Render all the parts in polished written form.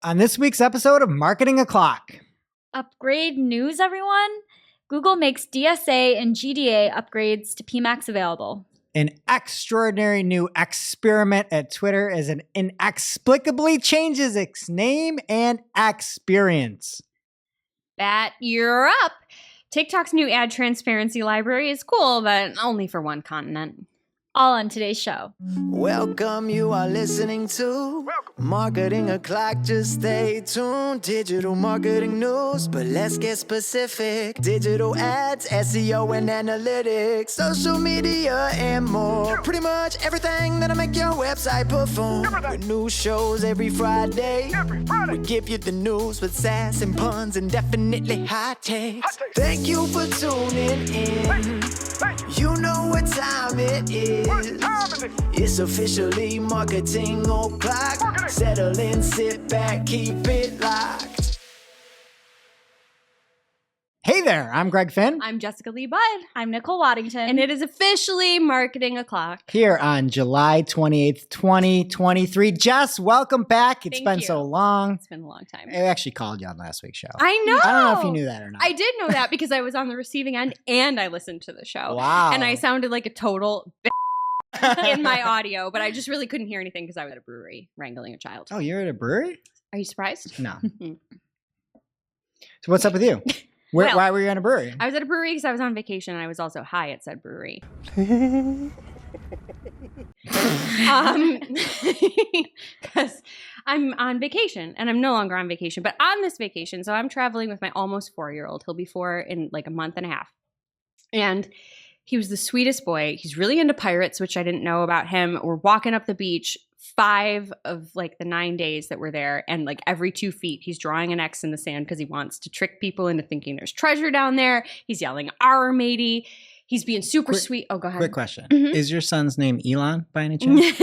On this week's episode of Marketing O'Clock. Upgrade news, everyone. Google makes DSA and GDA upgrades to PMax available. An extraordinary new experiment at Twitter as it inexplicably changes its name and experience. Bat, you're up. TikTok's new ad transparency library is cool, but only for one continent. All on today's show. Welcome, you are listening to Marketing O'Clock. Just stay tuned. Digital marketing news, but let's get specific. Digital ads, SEO and analytics, social media and more. Pretty much everything that'll make your website perform. With new shows every Friday. We give you the news with sass and puns and definitely hot takes. Thank you for tuning in. You know what time it is. It's officially Marketing O'Clock. Settle in, sit back, keep it locked. Hey there, I'm Greg Finn. I'm Jessica Lee Budd. I'm Nicole Waddington. And it is officially Marketing O'Clock. Here on July 28th, 2023. Jess, welcome back. It's Thank been you. so long. It's been a long time. I actually called you on last week's show. I know. I don't know if you knew that or not. I did know that because I was on the receiving end and I listened to the show. Wow. And I sounded like a total in my audio, but I just really couldn't hear anything because I was at a brewery wrangling a child. Oh, you're at a brewery? Are you surprised? No. So what's up with you? Well, why were you at a brewery? I was at a brewery because I was on vacation and I was also high at said brewery. Because I'm on vacation and I'm no longer on vacation, but on this vacation, so I'm traveling with my almost 4-year-old. He'll be 4 in like a month and a half. And he was the sweetest boy. He's really into pirates, which I didn't know about him. We're walking up the beach 5 of like the 9 days that we're there. And like every 2 feet, he's drawing an X in the sand because he wants to trick people into thinking there's treasure down there. He's yelling, "Our matey." He's being super sweet. Oh, go ahead. Quick question. Mhm. Is your son's name Elon by any chance?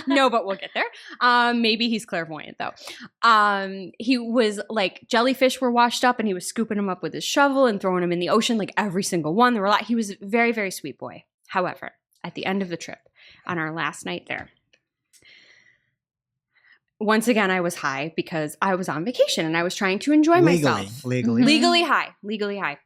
No, but we'll get there. Maybe he's clairvoyant though. He was like, jellyfish were washed up and he was scooping them up with his shovel and throwing them in the ocean, like every single one. There were a lot. He was a very, very sweet boy. However, at the end of the trip, on our last night there, once again, I was high because I was on vacation and I was trying to enjoy myself. Legally. Legally high.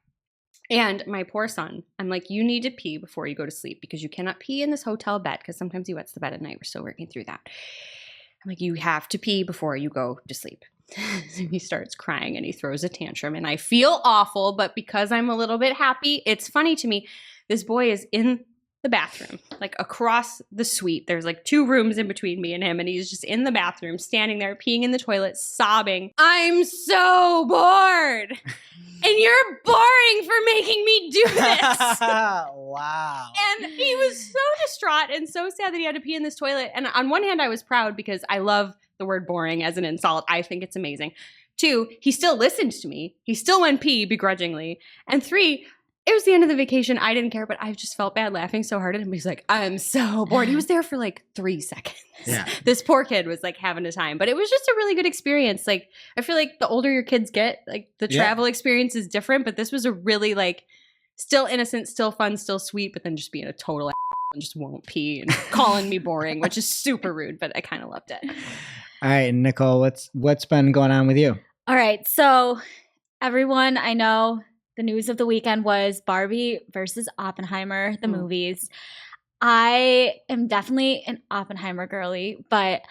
And my poor son, I'm like, you need to pee before you go to sleep because you cannot pee in this hotel bed because sometimes he wets the bed at night. We're still working through that. I'm like, you have to pee before you go to sleep. So he starts crying and he throws a tantrum and I feel awful, but because I'm a little bit happy, it's funny to me. This boy is in the bathroom, like across the suite. There's like 2 rooms in between me and him, and he's just in the bathroom, standing there, peeing in the toilet, sobbing. I'm so bored. And you're boring for making me do this. Wow. And he was so distraught and so sad that he had to pee in this toilet. And on one hand, I was proud because I love the word boring as an insult. I think it's amazing. 2, he still listened to me. He still went pee begrudgingly. And 3, it was the end of the vacation. I didn't care, but I just felt bad laughing so hard at him. He's like, I'm so bored. He was there for like 3 seconds. Yeah. This poor kid was like having a time, but it was just a really good experience. Like, I feel like the older your kids get, like the travel experience is different, but this was a really like still innocent, still fun, still sweet, but then just being a total and just won't pee and calling me boring, which is super rude, but I kind of loved it. All right, Nicole, what's been going on with you? All right. So everyone, I know the news of the weekend was Barbie versus Oppenheimer, the movies. I am definitely an Oppenheimer girly, but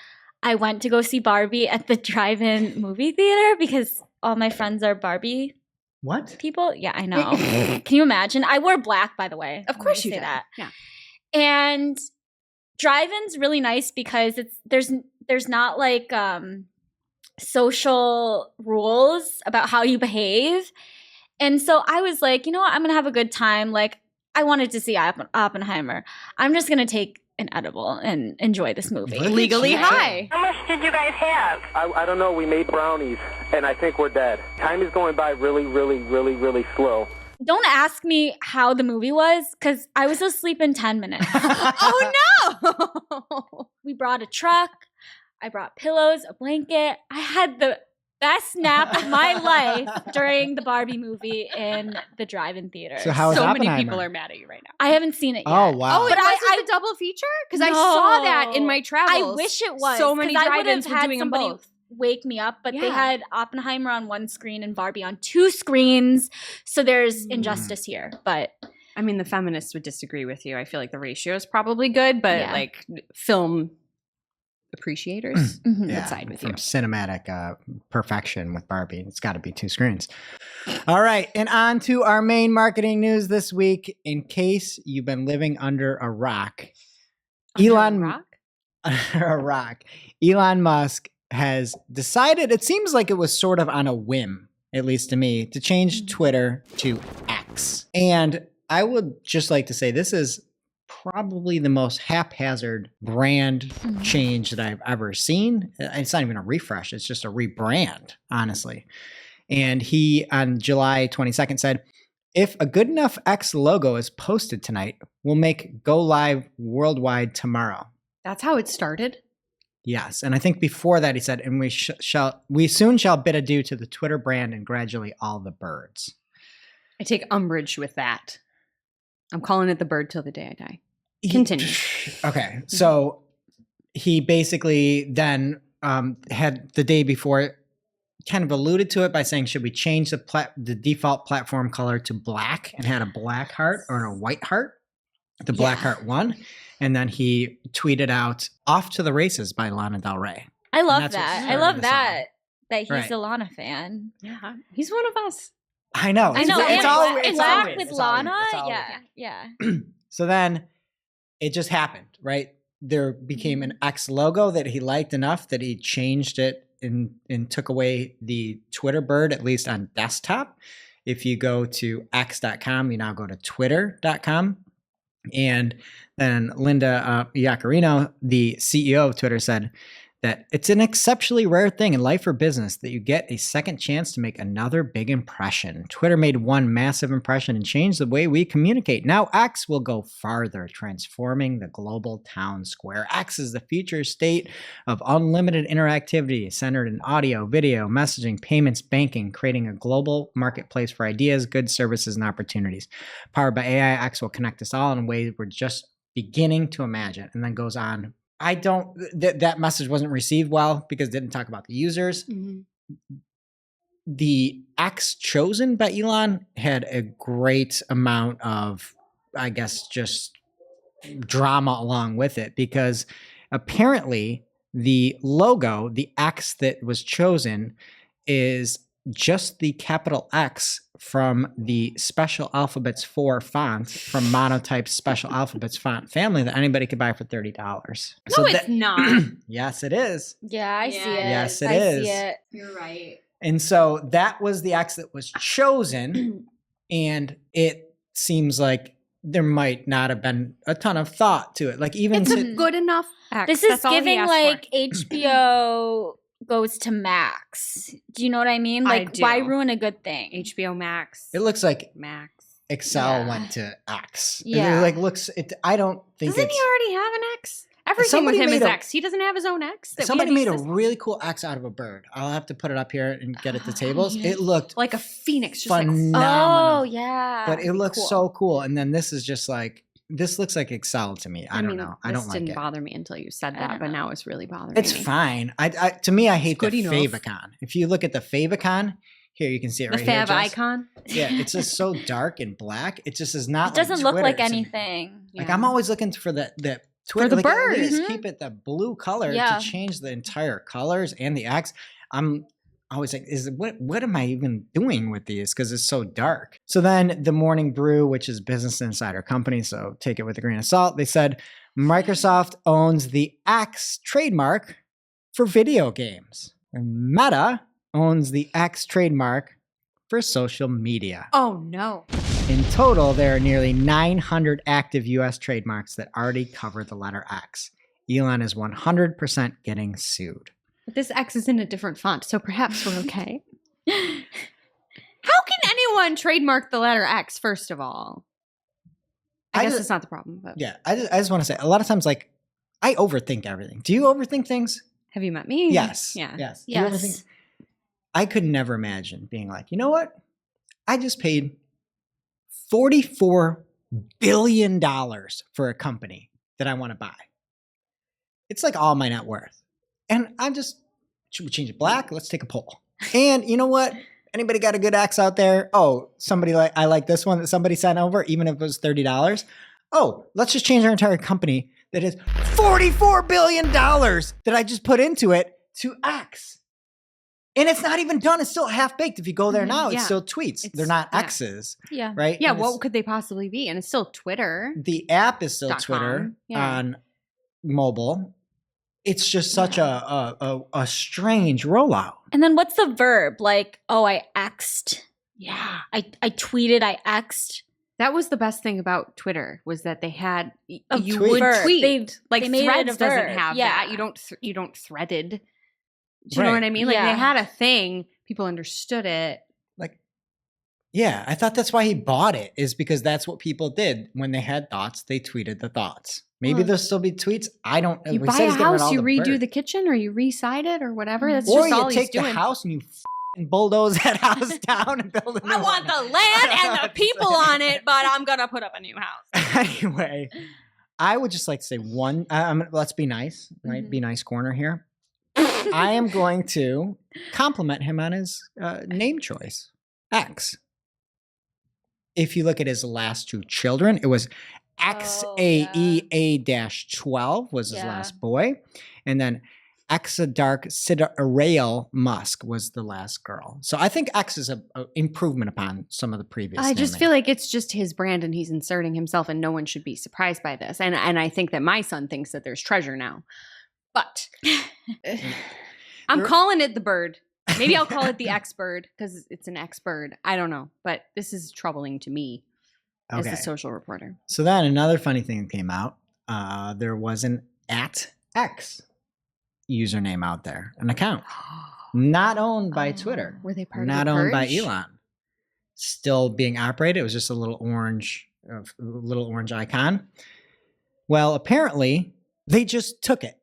I went to go see Barbie at the drive-in movie theater because all my friends are Barbie What? people. Yeah, I know. Can you imagine? I wore black, by the way. Of course you say did. that. Yeah. And drive-in's really nice because there's not like social rules about how you behave. And so I was like, you know what? I'm going to have a good time. Like, I wanted to see Oppenheimer. I'm just going to take an edible and enjoy this movie. Legally high. How much did you guys have? I don't know. We made brownies, and I think we're dead. Time is going by really, really, really, really slow. Don't ask me how the movie was because I was asleep in 10 minutes. Oh, no. We brought a truck. I brought pillows, a blanket. I had the best nap of my life during the Barbie movie in the drive-in theater. So how was So many Oppenheimer? people are mad at you right now. I haven't seen it yet. Oh, wow. Oh, But it was I- a double feature? Because I saw that in my travels. I wish it was. So many 'cause I would've drive-ins were had doing somebody them both. wake me up, but they Yeah. had Oppenheimer on one screen and Barbie on 2 screens. So there's injustice here. But I mean, the feminists would disagree with you. I feel like the ratio is probably good, but Yeah. like film appreciators mhm. Yeah, would side with from you. cinematic perfection with Barbie. It's got to be 2 screens. All right. And on to our main marketing news this week. In case you've been living under a rock, Rock? under a rock, Elon Musk has decided, it seems like it was sort of on a whim, at least to me, to change Twitter to X. And I would just like to say this is probably the most haphazard brand change that I've ever seen. It's not even a refresh, it's just a rebrand, honestly. And he, on July 22nd, said, if a good enough X logo is posted tonight, we'll make go live worldwide tomorrow. That's how it started. Yes. And I think before that, he said, and we soon shall bid adieu to the Twitter brand and gradually all the birds. I take umbrage with that. I'm calling it the bird till the day I die. Continue. Okay. So he basically then had the day before kind of alluded to it by saying, should we change the default platform color to black, and had a black heart or a white heart? The black heart won. And then he tweeted out "Off to the Races" by Lana Del Rey. I love that's what that. I started love the that he's Right. a Lana fan. Yeah. He's one of us. I know. I know. It's and always, black with it's Lana. always, it's always. Yeah. So then it just happened, right? There became an X logo that he liked enough that he changed it and took away the Twitter bird, at least on desktop. If you go to x.com, you now go to twitter.com. And then Linda Iaccarino, the CEO of Twitter, said that it's an exceptionally rare thing in life or business that you get a second chance to make another big impression. Twitter made one massive impression and changed the way we communicate. Now X will go farther, transforming the global town square. X is the future state of unlimited interactivity centered in audio, video, messaging, payments, banking, creating a global marketplace for ideas, goods, services, and opportunities. Powered by AI, X will connect us all in ways we're just beginning to imagine. And then goes on. That message wasn't received well because it didn't talk about the users. Mm-hmm. The X chosen by Elon had a great amount of, I guess, just drama along with it, because apparently the logo, the X that was chosen, is just the capital X from the Special Alphabets 4 font from Monotype's Special Alphabets font family that anybody could buy for $30. No, it's not. Yes, it is. Yeah, I see it. Yes, it I is. see it. You're right. And so that was the X that was chosen. And it seems like there might not have been a ton of thought to it. Like even It's a good enough X. This is That's all he giving asked like for. HBO goes to Max. Do you know what I mean? I Like, do. why ruin a good thing? HBO Max. it looks like Max. Excel Yeah. went to X. Yeah. It like looks it I don't think Doesn't it's he already have an X? Everything Somebody with him is made a- X. He doesn't have his own X. that we somebody had made to a use this- really cool X out of a bird. I'll have to put it up here and get it to Oh, tables. yeah. It looked like a phoenix, just like phenomenal. Oh, yeah. but it looks cool. so cool. And then this is just like, this looks like Excel to me. I don't know. I don't This like didn't it. bother me until you said I that, don't but know. now it's really bothering It's me. fine. To me, I hate the good enough. favicon. If you look at the favicon, here you can see it The right here. Fab Jess. icon. Yeah, it's just so dark and black. It just is not. It doesn't look Twitter like to me. anything. Like Yeah. I'm always looking for the Twitter, the like, bird. At least Mhm. keep it the blue color Yeah. to change the entire colors and the X. I'm always like, what am I even doing with these? Because it's so dark. So then the Morning Brew, which is Business Insider company, so take it with a grain of salt. They said Microsoft owns the X trademark for video games, and Meta owns the X trademark for social media. Oh no. In total, there are nearly 900 active US trademarks that already cover the letter X. Elon is 100% getting sued. But this X is in a different font, so perhaps we're okay. How can anyone trademark the letter X, first of all? I guess it's not the problem, but Yeah, I just want to say, a lot of times, like, I overthink everything. Do you overthink things? have you met me? Yes. Yeah. Yes. Do you Yes. overthink? I could never imagine being like, you know what? I just paid $44 billion for a company that I want to buy. It's like all my net worth. And I'm just Should we change it black? Let's take a poll. And you know what? Anybody got a good X out there? Oh, I like this one that somebody sent over, even if it was $30. Oh, let's just change our entire company that is $44 billion that I just put into it to X. And it's not even done. It's still half baked. If you go there now, it's still tweets. They're not X's. Yeah. Right? Yeah, And what could they possibly be? And it's still Twitter. the app is still Twitter on mobile. It's just such a strange rollout. And then what's the verb? Like, oh, I X'd. Yeah. I tweeted, I X'd. That was the best thing about Twitter was that they had you tweet. would Verb. tweet. Like they made it a Threads doesn't verb. have Yeah. that. You don't threaded. Do you know Right. what I mean? Like Yeah. they had a thing. People understood it. Like, yeah, I thought that's why he bought it, is because that's what people did when they had thoughts. They tweeted the thoughts. Maybe there'll still be tweets. I don't. You we buy said a he's getting rid of house, all you the redo bird. the kitchen, or you reside it, or whatever. That's or just all you he's take the doing. house and you bulldoze that house down and build a new I want one. the land and the people on it, but I'm gonna put up a new house. Anyway, I would just like to say one. Let's be nice, right? Be nice corner here. I am going to compliment him on his name choice, X. If you look at his last two children, it was XAEA-12 was his last boy. And then Exadark Sidarail Musk was the last girl. So I think X is an improvement upon some of the previous I just naming. feel like it's just his brand and he's inserting himself, and no one should be surprised by this. And I think that my son thinks that there's treasure now. But I'm calling it the bird. Maybe I'll call it the X bird because it's an X bird. I don't know. But this is troubling to me as a social reporter. So then another funny thing came out. There was an @X username out there, an account not owned by Twitter. Were they part not of the owned by purge? Elon. Still being operated. It was just a little orange icon. Well, apparently they just took it.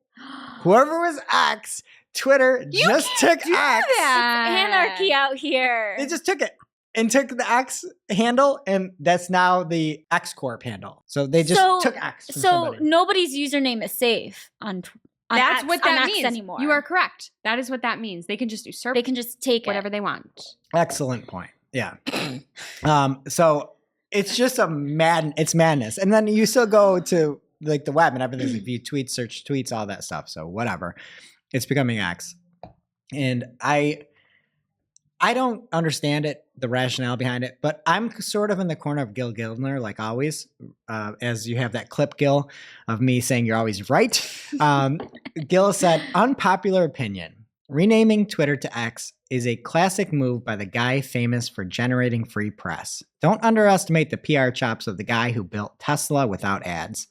Whoever was X, Twitter just took X. Anarchy out here. They just took it and took the X handle, and that's now the X Corp handle. So they just took X from So somebody. nobody's username is safe on That's X, what on that X means. anymore. You are correct. That is what that means. They can just usurp They can just take whatever it. they want. Excellent point. Yeah. So it's just it's madness. And then you still go to like the web and everything's like view tweets, search tweets, all that stuff. So whatever. It's becoming X. And I don't understand it, the rationale behind it, but I'm sort of in the corner of Gil Gildner, like always, as you have that clip, Gil, of me saying you're always right. Gil said, unpopular opinion. Renaming Twitter to X is a classic move by the guy famous for generating free press. Don't underestimate the PR chops of the guy who built Tesla without ads.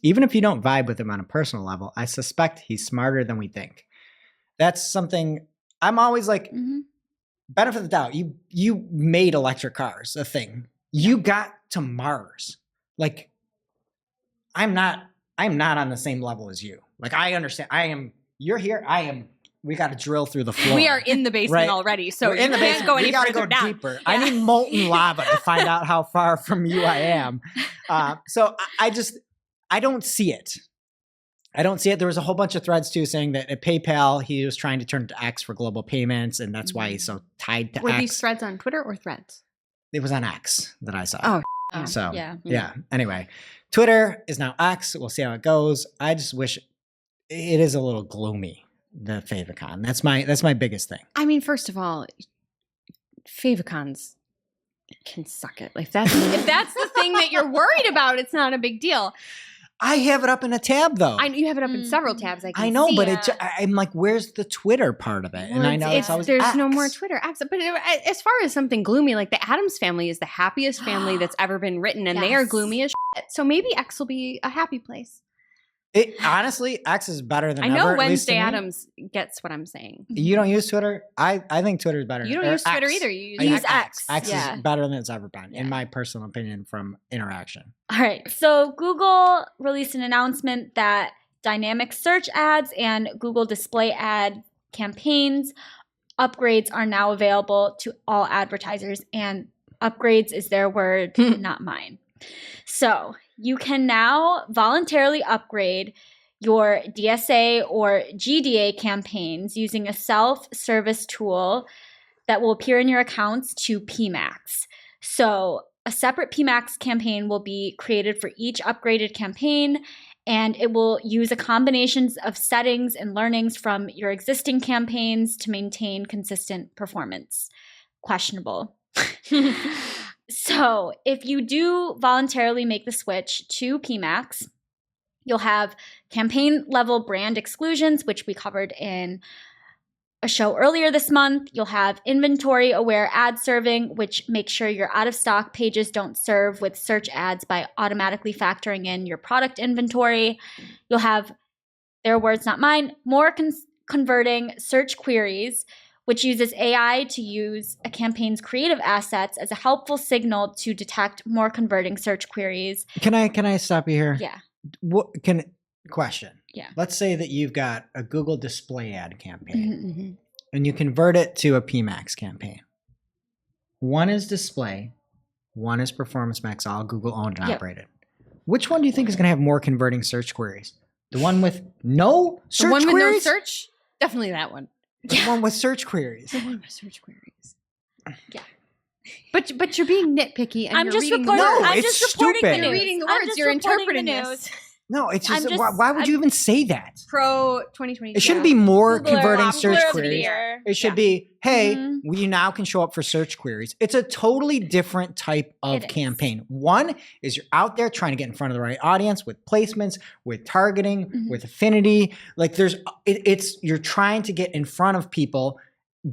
Even if you don't vibe with him on a personal level, I suspect he's smarter than we think. That's something I'm always like, benefit of the doubt. You made electric cars a thing. You got to Mars. Like, I'm not on the same level as you. Like, I understand. You're here. We got to drill through the floor. We are in the basement already, so we're in the you can't basement. go any We gotta further go down. deeper. Yeah. I need molten lava to find out how far from you I am. So I don't see it. There was a whole bunch of threads too saying that at PayPal he was trying to turn to X for global payments, and that's why he's so tied to Were X. these threads on Twitter or Threads? It was on X that I saw. Oh, So yeah. Anyway, Twitter is now X. We'll see how it goes. I just wish it is a little gloomy, the favicon. That's my biggest thing. I mean, first of all, favicons can suck it. Like if that's the thing that you're worried about, it's not a big deal. I have it up in a tab though. You have it up in several tabs. I know, see. but I'm like, where's the Twitter part of it? And I know it's always there's X. no more Twitter apps. But as far as something gloomy, like the Addams Family is the happiest family that's ever been written, and they are gloomy as shit. So maybe X will be a happy place. Honestly, X is better than I ever. know at least to Wednesday me. Addams gets what I'm saying. You don't use Twitter? I think Twitter is better. You don't or use Twitter X. either. You I use X. X Yeah. is better than it's ever been, in my personal opinion, from interaction. All right. So Google released an announcement that dynamic search ads and Google display ad campaigns upgrades are now available to all advertisers, and upgrades is their word, not mine. So you can now voluntarily upgrade your DSA or GDA campaigns using a self-service tool that will appear in your accounts to PMAX. So a separate PMAX campaign will be created for each upgraded campaign, and it will use a combination of settings and learnings from your existing campaigns to maintain consistent performance. Questionable. So if you do voluntarily make the switch to PMAX, you'll have campaign level brand exclusions, which we covered in a show earlier this month. You'll have inventory aware ad serving, which makes sure your out of stock pages don't serve with search ads by automatically factoring in your product inventory. You'll have, their words not mine, more converting search queries, which uses AI to use a campaign's creative assets as a helpful signal to detect more converting search queries. Can I stop you here? Yeah. Question. Yeah. Let's say that you've got a Google display ad campaign and you convert it to a PMAX campaign. One is display, one is performance max, all Google owned and operated. Which one do you think is going to have more converting search queries? The one with no search queries? The one with no search? Definitely that one. The one with search queries. The one with search queries. Yeah. But you're being nitpicky and I'm you're just reading reporting. No, I'm it's just reporting stupid. the news. You're reading the I'm words. just You're reporting interpreting the this. news. No, it's just, I'm just- why would you even say that? Pro 2022. It shouldn't be more Googler, converting Googler search of the queries. year. It should be, hey, we now can show up for search queries. It's a totally different type of It is. campaign. One is you're out there trying to get in front of the right audience with placements, with targeting, with affinity. Like it's you're trying to get in front of people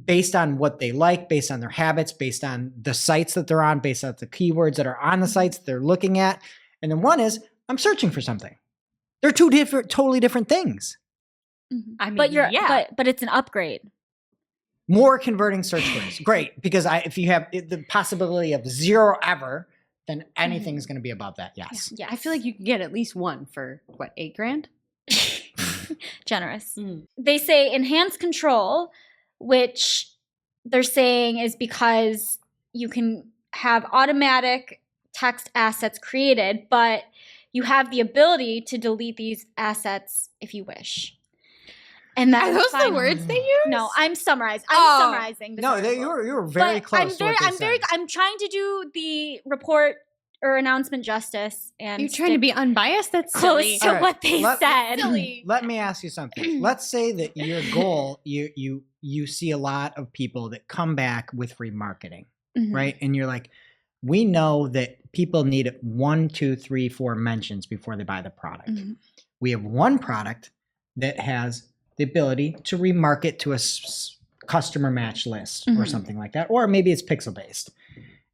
based on what they like, based on their habits, based on the sites that they're on, based on the keywords that are on the sites they're looking at. And then one is I'm searching for something. They're two totally different things. I mean, But yeah. but it's an upgrade. More converting search queries. Great. Because if you have the possibility of zero ever, then anything is going to be above that. Yes. Yeah. I feel like you could get at least one for what, $8,000? Generous. They say enhanced control, which they're saying is because you can have automatic text assets created, but you have the ability to delete these assets if you wish. And that's Are those fine. the words they use? No, I'm summarizing. this No, article. you were very But close to what they said. I'm trying to do the report or announcement justice, and You're trying to be unbiased? That's close silly. to All right, what they said. Let me ask you something. Let's say that your goal, you see a lot of people that come back with remarketing, right? And you're like, we know that people need 1, 2, 3, 4 mentions before they buy the product. We have one product that has the ability to remarket to a customer match list or something like that, or maybe it's pixel based.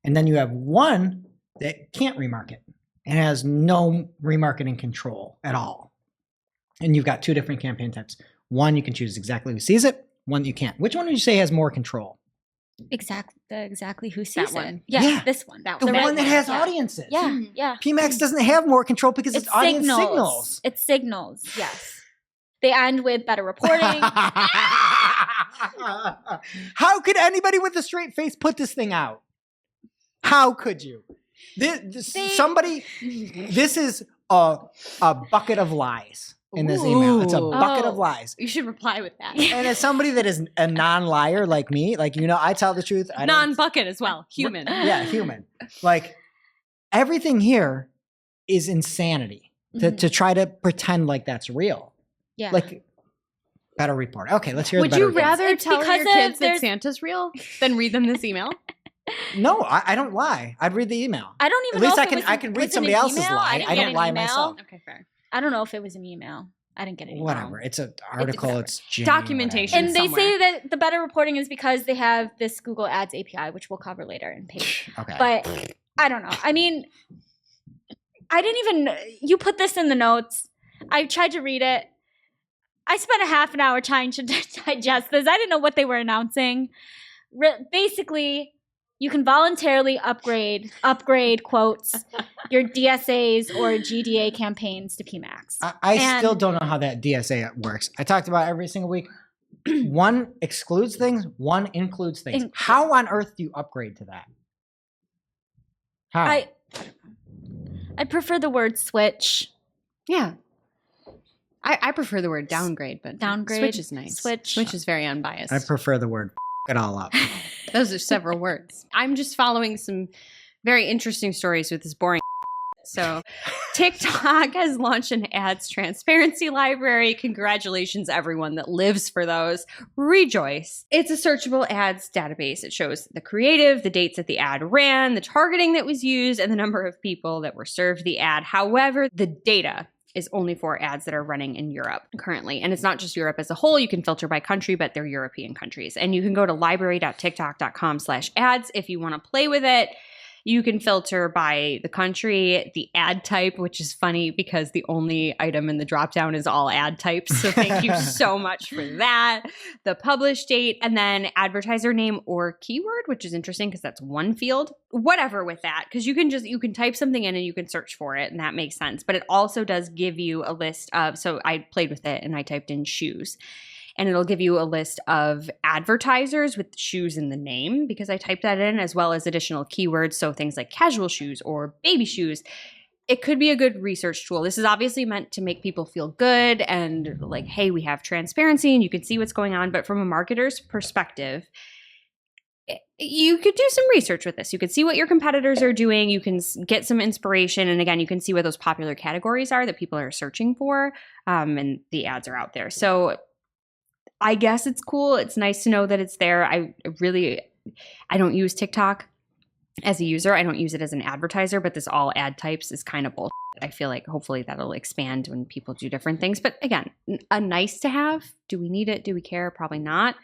And then you have one that can't remarket and has no remarketing control at all. And you've got two different campaign types. One, you can choose exactly who sees it. One, you can't. Which one would you say has more control? Exactly who sees That it. one. Yeah, this one. That The one. one that has Yeah. audiences. Yeah. PMAX doesn't have more control because it's audience signals. It signals, yes. They end with better reporting. How could anybody with a straight face put this thing out? How could you? This is a bucket of lies in this email. It's a Ooh. bucket of lies. You should reply with that. And as somebody that is a non-liar like me, like, I tell the truth. I don't- Non-bucket as well. Human. Yeah, human. Like, everything here is insanity to try to pretend like that's real. Yeah. Like, better report. Okay, let's hear Would the better you report. rather It's tell because your kids of- that there's- Santa's real than read them this email? No, I don't lie. I'd read the email. I don't even At least know I if can- it was, I can read was it somebody an else's email? lie. didn't I get don't an lie email. myself. Okay, fair. I don't know if it was an email. I didn't get an email. Whatever. It's an article. It's genuine, Documentation. And they somewhere. say that the better reporting is because they have this Google Ads API, which we'll cover later in page. whatever. Okay. But I don't know. I mean, I didn't even. You put this in the notes. I tried to read it. I spent a half an hour trying to digest this. I didn't know what they were announcing. Basically, you can voluntarily upgrade quotes your DSAs or GDA campaigns to PMAX. I still don't know how that DSA works. I talked about it every single week. One excludes things. One includes things. How on earth do you upgrade to that? How? I'd prefer the word switch. Yeah. I prefer the word downgrade, but Downgrade, switch is nice. switch. Switch is very unbiased. I prefer the word it all up. Those are several words. I'm just following some very interesting stories with this boring. So TikTok has launched an ads transparency library. Congratulations, everyone that lives for those. Rejoice. It's a searchable ads database. It shows the creative, the dates that the ad ran, the targeting that was used, and the number of people that were served the ad. However, the data is only for ads that are running in Europe currently. And it's not just Europe as a whole. You can filter by country, but they're European countries. And you can go to library.tiktok.com/ads if you want to play with it. You can filter by the country, the ad type, which is funny because the only item in the dropdown is all ad types. So thank you so much for that. The publish date, and then advertiser name or keyword, which is interesting because that's one field. Whatever with that, because you can type something in and you can search for it, and that makes sense. But it also does give you a list of, so I played with it and I typed in shoes. And it'll give you a list of advertisers with shoes in the name because I typed that in, as well as additional keywords. So things like casual shoes or baby shoes. It could be a good research tool. This is obviously meant to make people feel good and like, hey, we have transparency and you can see what's going on. But from a marketer's perspective, you could do some research with this. You could see what your competitors are doing. You can get some inspiration. And again, you can see what those popular categories are that people are searching for. And the ads are out there. So I guess it's cool. It's nice to know that it's there. I don't use TikTok as a user. I don't use it as an advertiser, but this all ad types is kind of bullshit. I feel like hopefully that'll expand when people do different things. But again, a nice to have. Do we need it? Do we care? Probably not.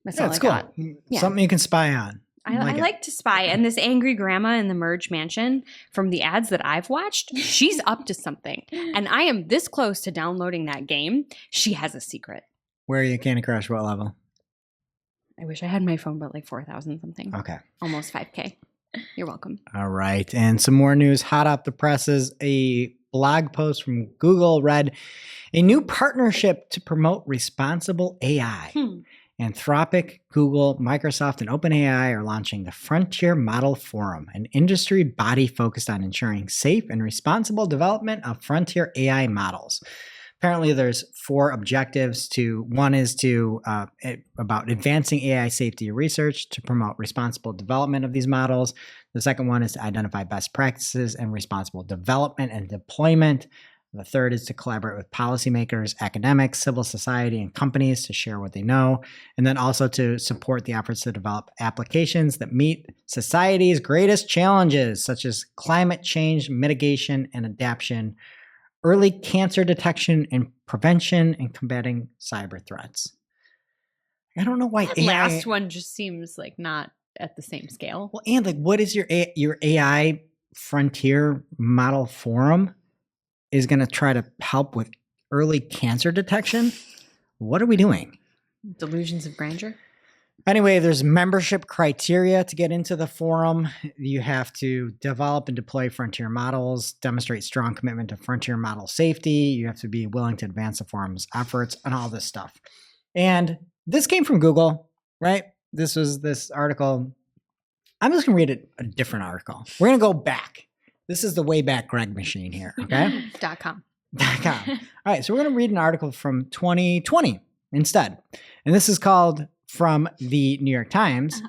That's all I got. Yeah. Something you can spy on. I like to spy. And this angry grandma in the Merge Mansion, from the ads that I've watched, she's up to something. And I am this close to downloading that game. She has a secret. Where are you, Candy Crush? What level? I wish I had my phone, but like 4,000 something. Okay. Almost 5K. You're welcome. All right. And some more news hot off the presses. A blog post from Google read, a new partnership to promote responsible AI. Anthropic, Google, Microsoft, and OpenAI are launching the Frontier Model Forum, an industry body focused on ensuring safe and responsible development of frontier AI models. Apparently, there's 4 objectives. One is about advancing AI safety research to promote responsible development of these models. The second one is to identify best practices and responsible development and deployment. The third is to collaborate with policymakers, academics, civil society, and companies to share what they know, and then also to support the efforts to develop applications that meet society's greatest challenges, such as climate change, mitigation, and adaptation, early cancer detection and prevention, and combating cyber threats. I don't know why that AI... last one just seems like not at the same scale. Well, and like, what is your AI Frontier Model Forum is going to try to help with early cancer detection? What are we doing? Delusions of grandeur? Anyway, there's membership criteria to get into the forum. You have to develop and deploy frontier models, demonstrate strong commitment to frontier model safety. You have to be willing to advance the forum's efforts and all this stuff. And this came from Google, right? This was this article. I'm just going to read a different article. We're going to go back. This is the Wayback Greg machine here, okay? .com. All right, so we're going to read an article from 2020 instead. And this is called, from the New York Times,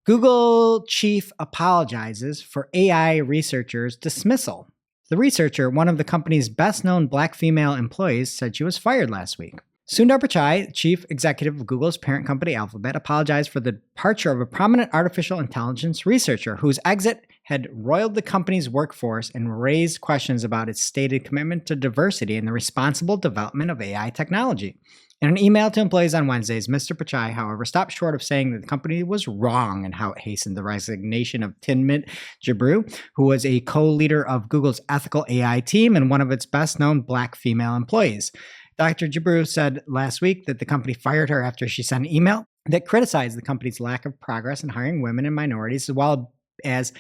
Google chief apologizes for AI researcher's dismissal. The researcher, one of the company's best-known Black female employees, said she was fired last week. Sundar Pichai, chief executive of Google's parent company Alphabet, apologized for the departure of a prominent artificial intelligence researcher whose exit had roiled the company's workforce and raised questions about its stated commitment to diversity and the responsible development of AI technology. In an email to employees on Wednesdays, Mr. Pichai, however, stopped short of saying that the company was wrong in how it hastened the resignation of Tinmit Jabru, who was a co-leader of Google's ethical AI team and one of its best-known Black female employees. Dr. Jabru said last week that the company fired her after she sent an email that criticized the company's lack of progress in hiring women and minorities, as well as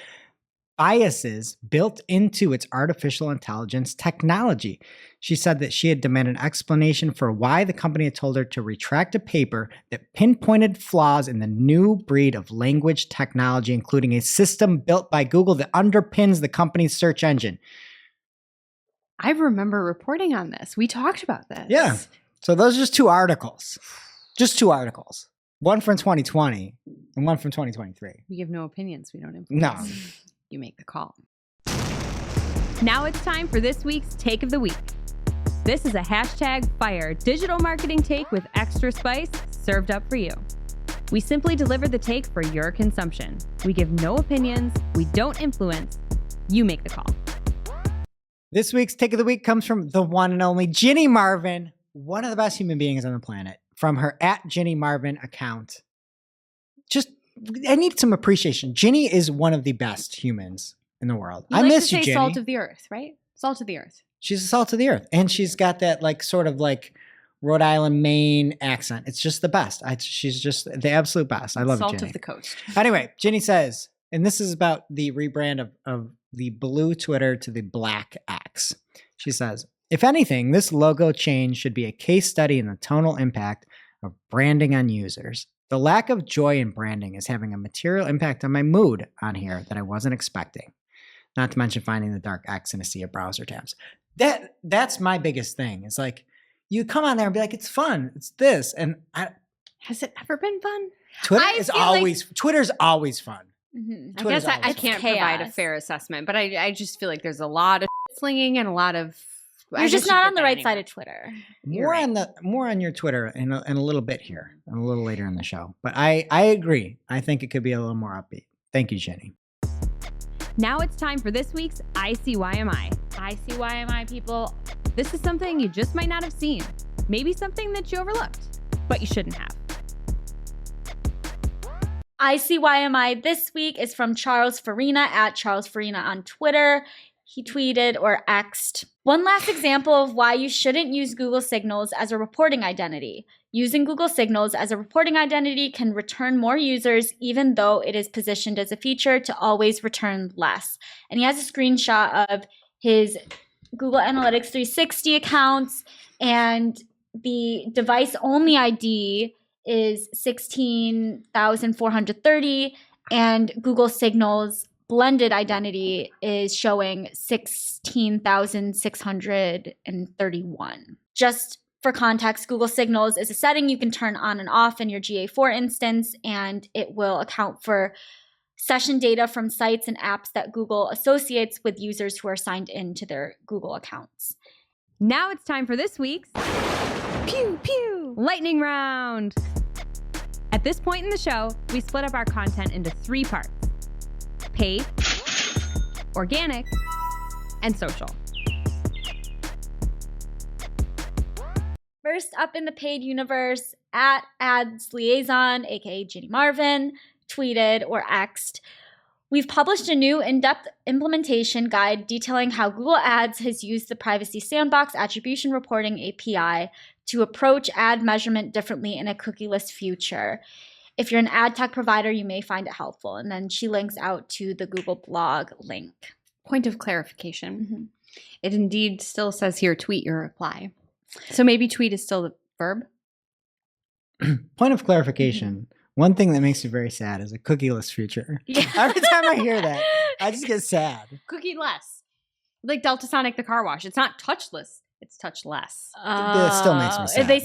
biases built into its artificial intelligence technology. She said that she had demanded an explanation for why the company had told her to retract a paper that pinpointed flaws in the new breed of language technology, including a system built by Google that underpins the company's search engine. I remember reporting on this. We talked about this. Yeah. So those are just 2 articles. Just 2 articles. One from 2020 and one from 2023. We give no opinions. We don't influence. No. You make the call. Now it's time for this week's Take of the Week. This is a #fire digital marketing take with extra spice served up for you. We simply deliver the take for your consumption. We give no opinions. We don't influence. You make the call. This week's Take of the Week comes from the one and only Ginny Marvin, one of the best human beings on the planet, from her @JinnyMarvin account. I need some appreciation. Ginny is one of the best humans in the world. I miss you, Ginny. Salt of the earth, right? Salt of the earth. She's a salt of the earth. And she's got that sort of Rhode Island, Maine accent. It's just the best. She's just the absolute best. I love Salt Ginny. of the coast. Anyway, Ginny says, and this is about the rebrand of the blue Twitter to the black X. She says, if anything, this logo change should be a case study in the tonal impact of branding on users. The lack of joy in branding is having a material impact on my mood on here that I wasn't expecting. Not to mention finding the dark X in a sea of browser tabs. That's my biggest thing. It's you come on there and be it's fun. It's this. And has it ever been fun? Twitter's always fun. Mm-hmm. I guess I can't provide a fair assessment, but I just feel like there's a lot of slinging and a lot of. You're just not on the right side of Twitter. More on your Twitter in a little bit here, and a little later in the show. But I agree. I think it could be a little more upbeat. Thank you, Jenny. Now it's time for this week's ICYMI. ICYMI, people. This is something you just might not have seen. Maybe something that you overlooked, but you shouldn't have. ICYMI this week is from Charles Farina @CharlesFarina on Twitter. He tweeted or X'd, one last example of why you shouldn't use Google Signals as a reporting identity. Using Google Signals as a reporting identity can return more users, even though it is positioned as a feature to always return less. And he has a screenshot of his Google Analytics 360 accounts, and the device-only ID is 16,430, and Google Signals blended identity is showing 16,631. Just for context, Google Signals is a setting you can turn on and off in your GA4 instance, and it will account for session data from sites and apps that Google associates with users who are signed into their Google accounts. Now it's time for this week's Pew Pew Lightning Round. At this point in the show, we split up our content into 3 parts: paid, organic, and social. First up in the paid universe, @adsliaison, aka Ginny Marvin, tweeted or X'd, we've published a new in-depth implementation guide detailing how Google Ads has used the Privacy Sandbox Attribution Reporting API to approach ad measurement differently in a cookieless future. If you're an ad tech provider, you may find it helpful. And then she links out to the Google blog link. Point of clarification. Mm-hmm. It indeed still says here, tweet your reply. So maybe tweet is still the verb? Point of clarification. Mm-hmm. One thing that makes me very sad is a cookieless future. Yeah. Every time I hear that, I just get sad. Cookie-less. Like Delta Sonic the car wash. It's not touchless. It's touchless. It still makes me sad.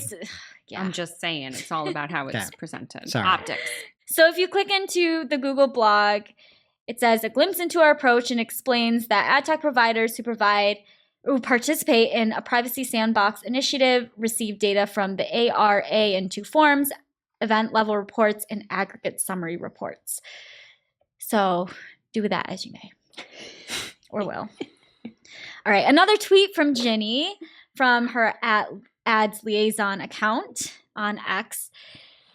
Yeah. I'm just saying, it's all about how it's presented. Sorry. Optics. So if you click into the Google blog, it says a glimpse into our approach and explains that ad tech providers who participate in a privacy sandbox initiative receive data from the ARA in 2 forms: event level reports and aggregate summary reports. So do with that as you may, or will. All right, another tweet from Ginny from her Ads Liaison account on X.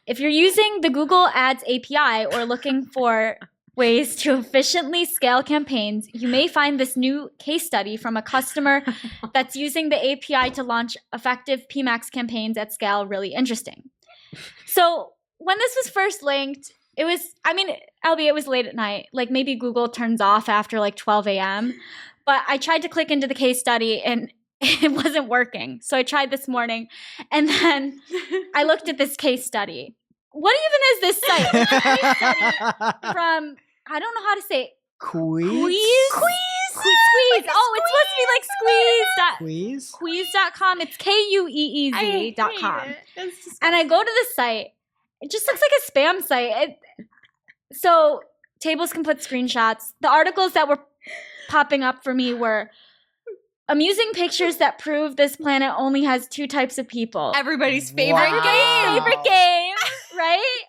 If you're using the Google Ads API or looking for ways to efficiently scale campaigns, you may find this new case study from a customer that's using the API to launch effective PMAX campaigns at scale really interesting. So when this was first linked, it was, albeit it was late at night, maybe Google turns off after 12 a.m., but I tried to click into the case study and it wasn't working. So I tried this morning, and then I looked at this case study. What even is this site? It's a case study from, I don't know how to say it. Quiz? Squeeze. Oh, it's supposed to be like squeeze. Squeeze? Squeeze.com. It's KUEEZ.com. That's just And I go to the site. It just looks like a spam site. So tables can put screenshots. The articles that were popping up for me were amusing pictures that prove this planet only has 2 types of people. everybody's favorite Wow. game. Favorite game, right?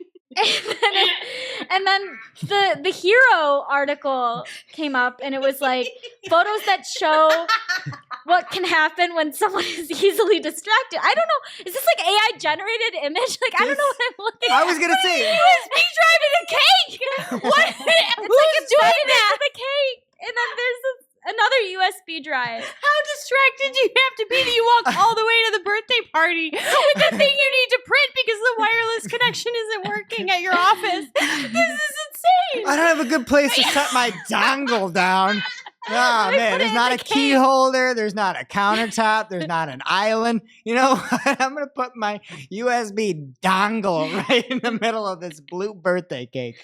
And then the hero article came up, and it was like photos that show what can happen when someone is easily distracted. I don't know. Is this like AI generated image? Like, I don't know what I'm looking at. I was gonna say USB drive in a cake. What? Who's doing that? The cake. And then there's another USB drive. How distracted do you have to be that you walk all the way to the birthday party with the thing you need to print because the wireless connection isn't working at your office? This is insane. I don't have a good place to set my dongle down. Oh me man, put it there's in not the a key cake. holder, there's not a countertop, there's not an island. You know, I'm gonna put my USB dongle right in the middle of this blue birthday cake.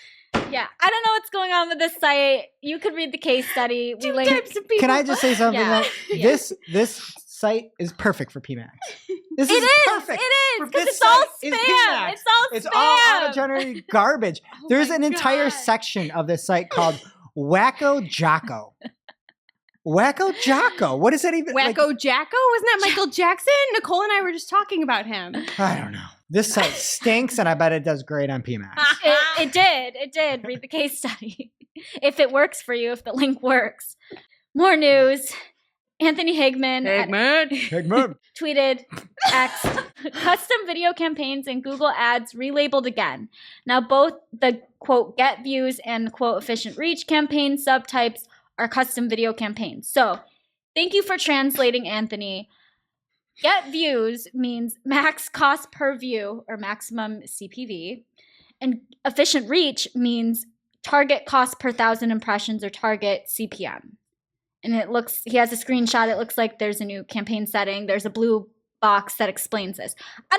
Yeah, I don't know what's going on with this site. You could read the case study. We 2 link. types of people. Can I just say something? Yeah. Though? This site is perfect for PMAX. This It is is. perfect. It is for because this it's all site is spam. PMAX. It's all It's spam. all auto-generated garbage. Oh There's my an entire God. section of this site called Wacko Jocko. Wacko Jocko. What is that even? like- Wacko Jacko? Wasn't that Michael Jackson? Nicole and I were just talking about him. I don't know. This site stinks, and I bet it does great on PMAX. It did. It did. Read the case study. If it works for you, if the link works. More news. Anthony Higman tweeted X custom video campaigns and Google Ads relabeled again. Now both the quote get views and quote efficient reach campaign subtypes are custom video campaigns. So thank you for translating, Anthony. Get views means max cost per view or maximum CPV. And efficient reach means target cost per 1,000 impressions or target CPM. And he has a screenshot. It looks like there's a new campaign setting. There's a blue box that explains this. I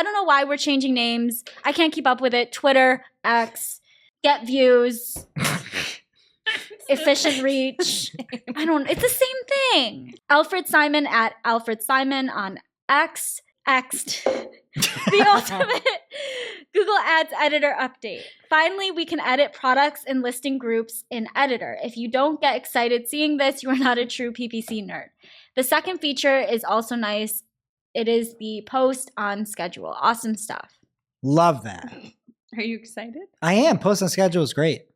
don't know why we're changing names. I can't keep up with it. Twitter, X, get views, efficient reach. It's the same thing. Alfred Simon at Alfred Simon on X. The ultimate Google Ads editor update. Finally, we can edit products and listing groups in editor. If you don't get excited seeing this, you are not a true PPC nerd. The second feature is also nice. It is the post on schedule. Awesome stuff. Love that. Are you excited? I am. Post on schedule is great.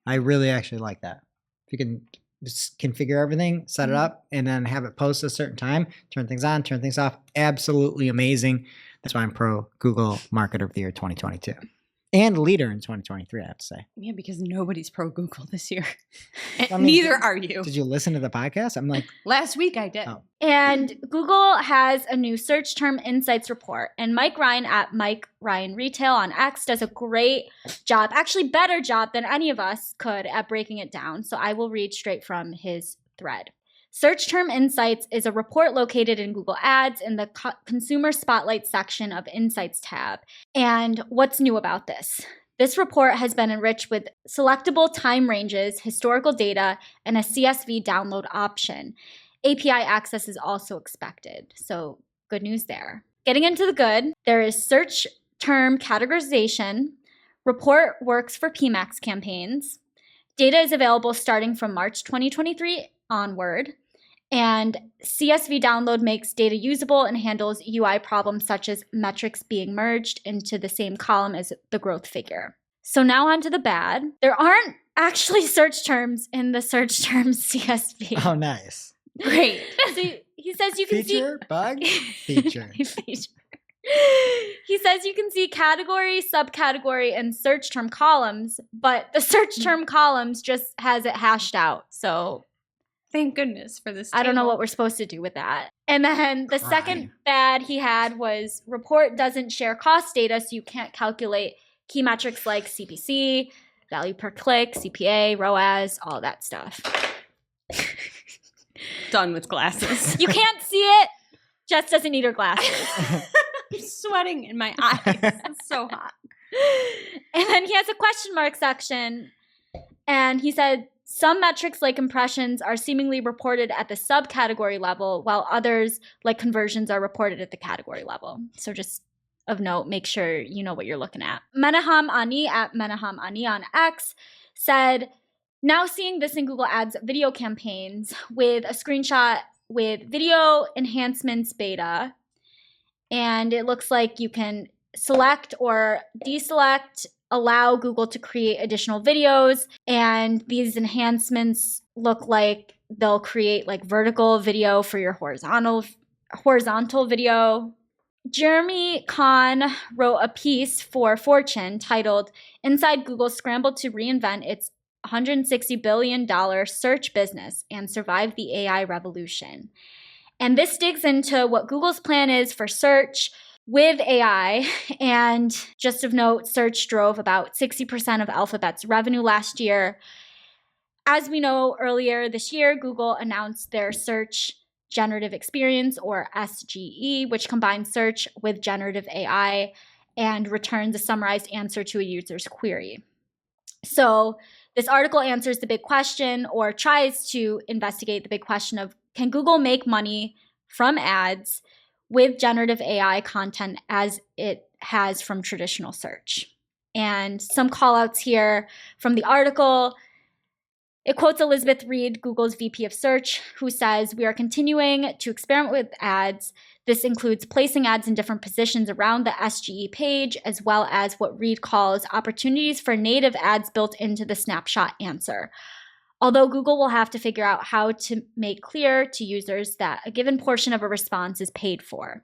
I really actually like that. If you can just configure everything, set it up, and then have it post at a certain time, turn things on, turn things off. Absolutely amazing. That's why I'm pro Google Marketer of the Year 2022. And leader in 2023, I have to say. Yeah, because nobody's pro Google this year. I mean, Neither are you. Did you listen to the podcast? I'm like, Last week I did. Oh. And Google has a new search term insights report. And Mike Ryan at Mike Ryan Retail on X does a great job, actually better job than any of us could at breaking it down. So I will read straight from his thread. Search Term Insights is a report located in Google Ads in the Consumer Spotlight section of Insights tab. And what's new about this? This report has been enriched with selectable time ranges, historical data, and a CSV download option. API access is also expected. So good news there. Getting into the good, there is search term categorization. Report works for PMAX campaigns. Data is available starting from March 2023 onward. And CSV download makes data usable and handles UI problems such as metrics being merged into the same column as the growth figure. So now on to the bad. There aren't actually search terms in the search terms CSV. oh, nice. Great. So he says you can Feature, bug, feature. Feature. He says you can see category, subcategory, and search term columns, but the search term columns just has it hashed out. So Thank goodness for this. I don't know table. what we're supposed to do with that. And then the Crying. second bad he had was report doesn't share cost data, so you can't calculate key metrics like CPC, value per click, CPA, ROAS, all that stuff. Done with glasses. You can't see it. Jess doesn't need her glasses. I'm sweating in my eyes. It's so hot. And then he has a question mark section. And he said, Some metrics like impressions are seemingly reported at the subcategory level, while others like conversions are reported at the category level. So just of note, make sure you know what you're looking at. Menaham Ani at Menaham Ani on X said, now seeing this in Google Ads video campaigns with a screenshot with video enhancements beta. And it looks like you can select or deselect, allow Google to create additional videos. And these enhancements look like they'll create like vertical video for your horizontal video. Jeremy Kahn wrote a piece for Fortune titled, Inside Google Scrambled to Reinvent Its $160 billion search business and survive the AI revolution. And this digs into what Google's plan is for search with AI. And just of note, search drove about 60% of Alphabet's revenue last year. As we know, earlier this year, Google announced their Search Generative Experience, or SGE, which combines search with generative AI and returns a summarized answer to a user's query. So this article answers the big question, or tries to investigate the big question of, can Google make money from ads with generative AI content as it has from traditional search? And some callouts here from the article. It quotes Elizabeth Reed, Google's VP of Search, who says, we are continuing to experiment with ads. This includes placing ads in different positions around the SGE page, as well as what Reed calls opportunities for native ads built into the snapshot answer. Although Google will have to figure out how to make clear to users that a given portion of a response is paid for.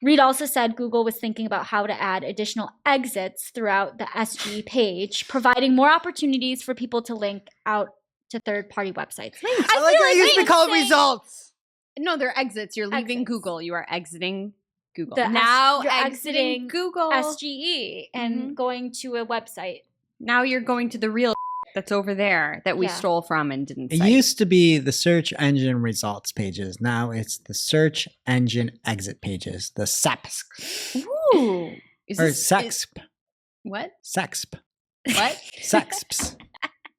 Reed also said Google was thinking about how to add additional exits throughout the SGE page, providing more opportunities for people to link out to third-party websites. I like how you used to call it results. No, they're exits. You're leaving Exits. Google. You are exiting Google. You're Now exiting Google. SGE and going to a website. Now you're going to the real that's over there that we stole from and didn't It cite. used to be the search engine results pages. Now it's the search engine exit pages, the SEPs. Ooh. Or SEXP. What? SEXP. What? SEXPs.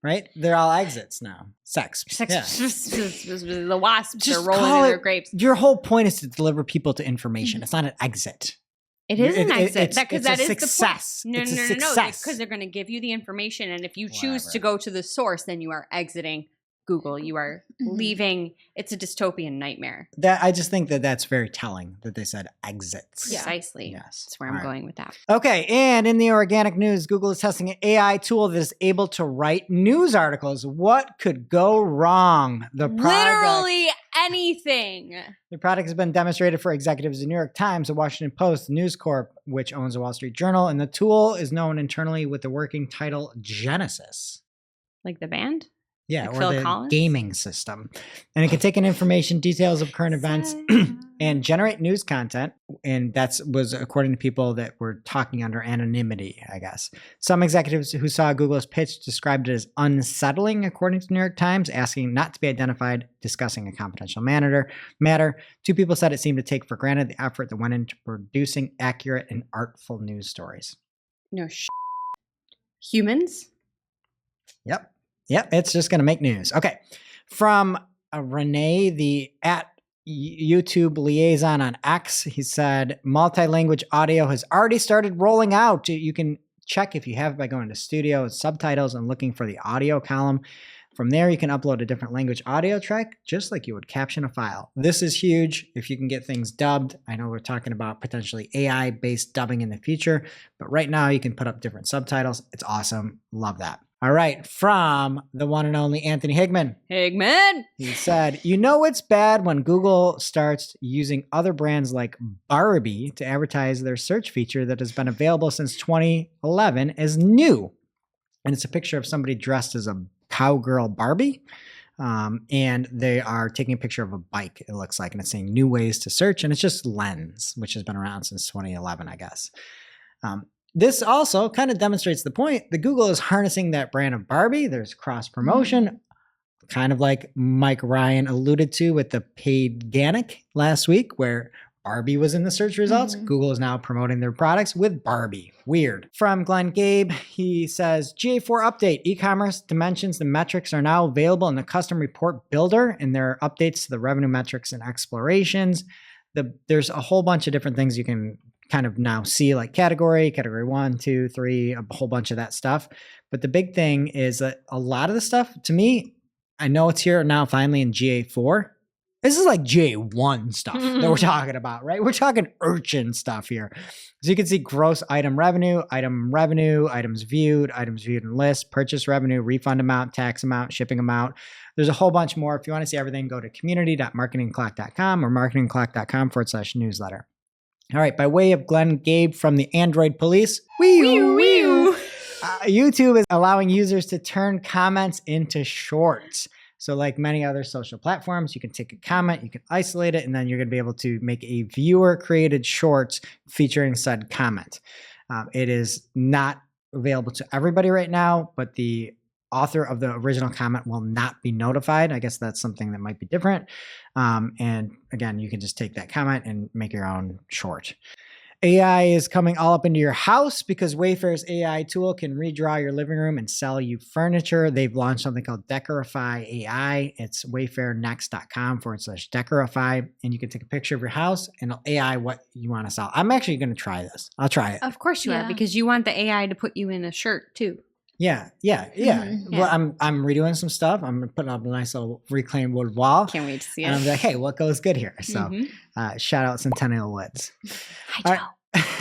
Right? They're all exits now. SEXPs. Yeah. The wasps Just are rolling call in their it- grapes. Your whole point is to deliver people to information. It's not an exit. It is an exit. It's That a is success. the point. It's a No. success. Because they're going to give you the information. And if you choose Whatever. to go to the source, then you are exiting Google. You are leaving. It's a dystopian nightmare. That I just think that that's very telling that they said exits. Precisely. Yes. That's where All I'm right. going with that. Okay, and in the organic news, Google is testing an AI tool that is able to write news articles. What could go wrong? Literally anything. The product has been demonstrated for executives at the New York Times, the Washington Post, News Corp, which owns the Wall Street Journal, and the tool is known internally with the working title Genesis. Like the band? Yeah, Like or Phil the Collins? gaming system. And it can take in information, details of current events, and generate news content. And that was according to people that were talking under anonymity, I guess. Some executives who saw Google's pitch described it as unsettling, according to the New York Times, asking not to be identified, discussing a confidential matter. Two people said it seemed to take for granted the effort that went into producing accurate and artful news stories. No Humans? Yep, it's just going to make news. Okay. From Renee, the at YouTube liaison on X, he said, multi-language audio has already started rolling out. You can check if you have by going to Studio, Subtitles, and looking for the audio column. From there, you can upload a different language audio track, just like you would caption a file. This is huge if you can get things dubbed. I know we're talking about potentially AI-based dubbing in the future, but right now you can put up different subtitles. It's awesome. Love that. All right, from the one and only Anthony Higman. Higman! He said, you know it's bad when Google starts using other brands like Barbie to advertise their search feature that has been available since 2011 as new. And it's a picture of somebody dressed as a cowgirl Barbie. And they are taking a picture of a bike, it looks like, and it's saying new ways to search. And it's just Lens, which has been around since 2011, I guess. This also kind of demonstrates the point that Google is harnessing that brand of Barbie. There's cross promotion, kind of like Mike Ryan alluded to with the paid Ganic last week, where Barbie was in the search results. Google is now promoting their products with Barbie. Weird. From Glenn Gabe, he says, GA4 update, e-commerce dimensions, the metrics are now available in the custom report builder, and there are updates to the revenue metrics and explorations. There's a whole bunch of different things you can kind of now see, like category 1, 2, 3, a whole bunch of that stuff. But the big thing is that a lot of the stuff, to me, I know it's here now finally in GA4. This is like GA1 stuff that we're talking about, right? We're talking urchin stuff here. So you can see gross item revenue, items viewed in list, purchase revenue, refund amount, tax amount, shipping amount. There's a whole bunch more. If you want to see everything, go to community.marketingclack.com or marketingclack.com/newsletter. All right, by way of Glenn Gabe from the Android Police, YouTube is allowing users to turn comments into shorts. So like many other social platforms, you can take a comment, you can isolate it, and then you're going to be able to make a viewer-created shorts featuring said comment. It is not available to everybody right now, but the author of the original comment will not be notified. I guess that's something that might be different. And again, you can just take that comment and make your own short. AI is coming all up into your house because Wayfair's AI tool can redraw your living room and sell you furniture. They've launched something called Decorify AI. It's wayfairnext.com/Decorify. And you can take a picture of your house and it'll AI what you want to sell. I'm actually going to try this. I'll try it. Of course you are, because you want the AI to put you in a shirt too. Yeah. Well, I'm redoing some stuff. I'm putting up a nice little reclaimed wood wall. Can't wait to see it. And I'm like, hey, what goes good here? So shout out Centennial Woods. Hi, Joe.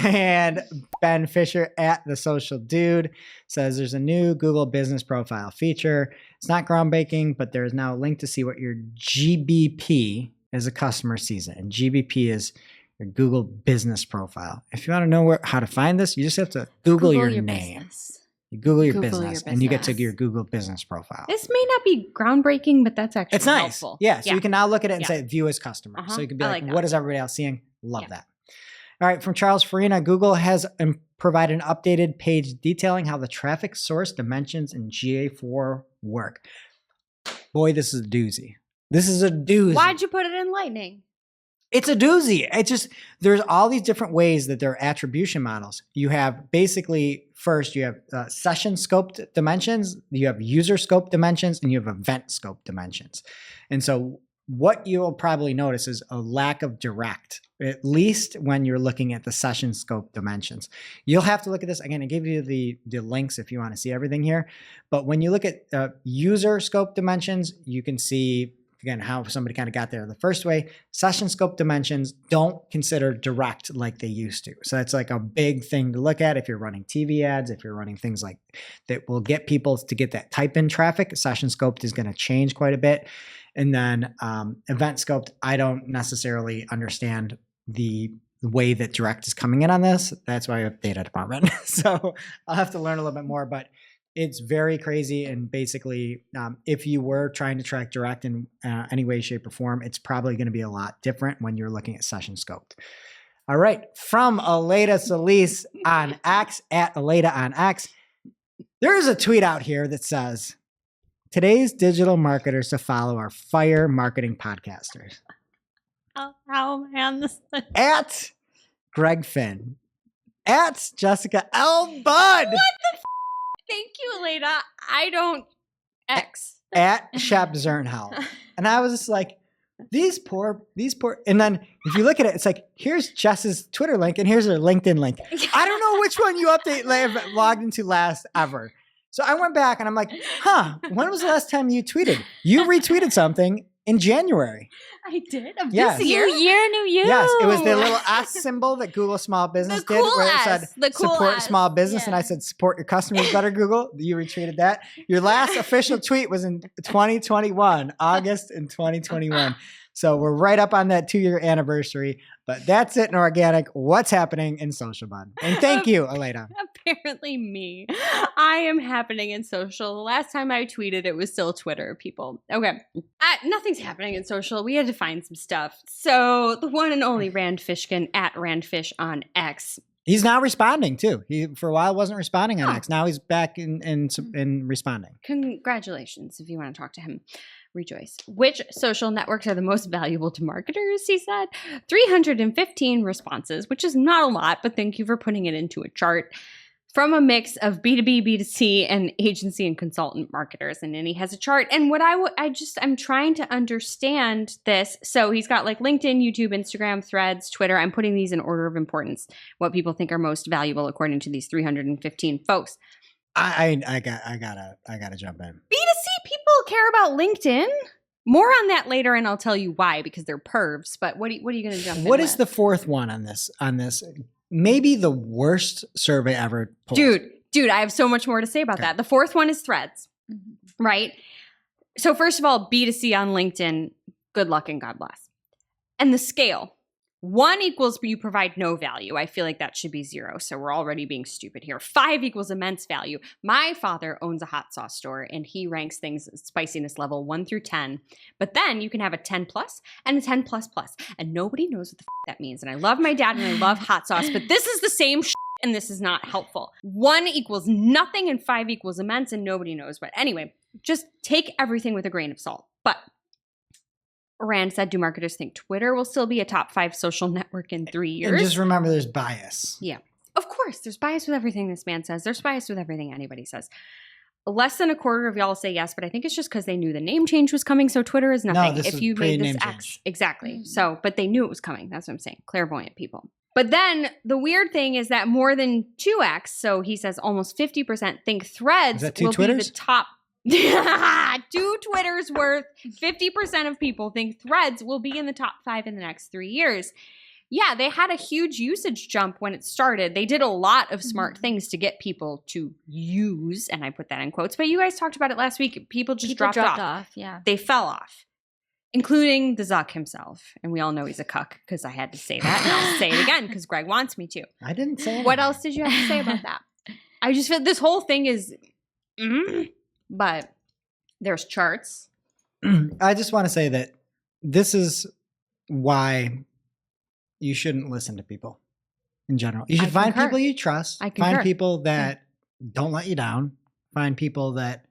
And Ben Fisher at The Social Dude says there's a new Google business profile feature. It's not groundbreaking, but there is now a link to see what your GBP as a customer sees it. And GBP is your Google business profile. If you want to know how to find this, you just have to Google your name. Business. You Google your business and you get to your Google business profile. This may not be groundbreaking, but that's actually helpful. Yeah. So you can now look at it and say view as customer. So you can be like, what is everybody else seeing? Love that. All right. From Charles Farina, Google has provided an updated page detailing how the traffic source dimensions in GA4 work. Boy, this is a doozy. Why'd you put it in Lightning? It's a doozy. It's just, there's all these different ways that there are attribution models. You have basically, first you have session scoped dimensions, you have user scope dimensions, and you have event scope dimensions. And so what you'll probably notice is a lack of direct, at least when you're looking at the session scope dimensions. You'll have to look at this. Again, I gave you the links if you want to see everything here. But when you look at user scope dimensions, you can see, again, how somebody kind of got there the first way. Session scope dimensions don't consider direct like they used to. So that's like a big thing to look at if you're running TV ads, if you're running things like that will get people to get that type in traffic. Session scoped is going to change quite a bit. And then event scoped, I don't necessarily understand the way that direct is coming in on this. That's why I have data department. So I'll have to learn a little bit more, but it's very crazy. And basically, if you were trying to track direct in any way, shape, or form, it's probably going to be a lot different when you're looking at session scoped. All right. From Aleda Solis on X, at Aleda on X, there is a tweet out here that says, today's digital marketers to follow are fire marketing podcasters. Oh man. At Greg Finn. At Jessica L. Bud. What the Thank you, Aleda. I don't X. At Shep Zernhell. And I was just like, these poor, and then if you look at it, it's like, here's Jess's Twitter link and here's her LinkedIn link. I don't know which one you logged into last ever. So I went back and I'm like, when was the last time you tweeted? You retweeted something in January. I did? Of yes. this year? New year, new you. Yes, it was the little S symbol that Google Small Business did where it said support small business. And I said, support your customers better, Google. You retweeted that. Your last official tweet was in 2021, August in 2021. So we're right up on that 2-year anniversary. But that's it in organic. What's happening in social, bud? And thank you, Aleda. Apparently me. I am happening in social. The last time I tweeted, it was still Twitter, people. Okay. Nothing's happening in social. We had to find some stuff. So the one and only Rand Fishkin at Randfish on X. He's now responding too. He for a while wasn't responding on X. Now he's back in responding. Congratulations if you want to talk to him. Rejoice. Which social networks are the most valuable to marketers, he said. 315 responses, which is not a lot, but thank you for putting it into a chart. From a mix of B2B, B2C, and agency and consultant marketers. And then he has a chart. And what I'm trying to understand this. So he's got like LinkedIn, YouTube, Instagram, Threads, Twitter. I'm putting these in order of importance, what people think are most valuable according to these 315 folks. I gotta jump in. B2C people care about LinkedIn. More on that later, and I'll tell you why, because they're pervs. But what are you going to jump in What is with? the fourth one on this? Maybe the worst survey ever pulled. Dude, I have so much more to say about that. The fourth one is Threads, right? So first of all, B2C on LinkedIn, good luck and God bless. And the scale, 1 equals you provide no value. I feel like that should be 0. So we're already being stupid here. 5 equals immense value. My father owns a hot sauce store and he ranks things spiciness level 1 through 10. But then you can have a 10 plus and a 10 plus plus. And nobody knows what the that means. And I love my dad and I love hot sauce, but this is the same and this is not helpful. 1 equals nothing and 5 equals immense and nobody knows what. Anyway, just take everything with a grain of salt. But Rand said, do marketers think Twitter will still be a top 5 social network in 3 years? And just remember there's bias. Yeah. Of course, there's bias with everything this man says. There's bias with everything anybody says. Less than a quarter of y'all say yes, but I think it's just because they knew the name change was coming, so Twitter is nothing. No, this if was you made this pre-name X. change. Exactly. So, but they knew it was coming. That's what I'm saying. Clairvoyant people. But then the weird thing is that more than 2x, so he says almost 50% think Threads Is that 2 will Twitters? be the top. 2 Twitters worth. 50% of people think Threads will be in the top 5 in the next 3 years. Yeah, they had a huge usage jump when it started. They did a lot of smart things to get people to use, and I put that in quotes, but you guys talked about it last week. People just dropped off. Yeah. They fell off, including the Zuck himself. And we all know he's a cuck because I had to say that, and I'll say it again because Greg wants me to. I didn't say What anything. else did you have to say about that? I just feel this whole thing is, but there's charts. I just want to say that this is why you shouldn't listen to people in general. You should find concur. people you trust. I concur. Find people that don't let you down. Find people that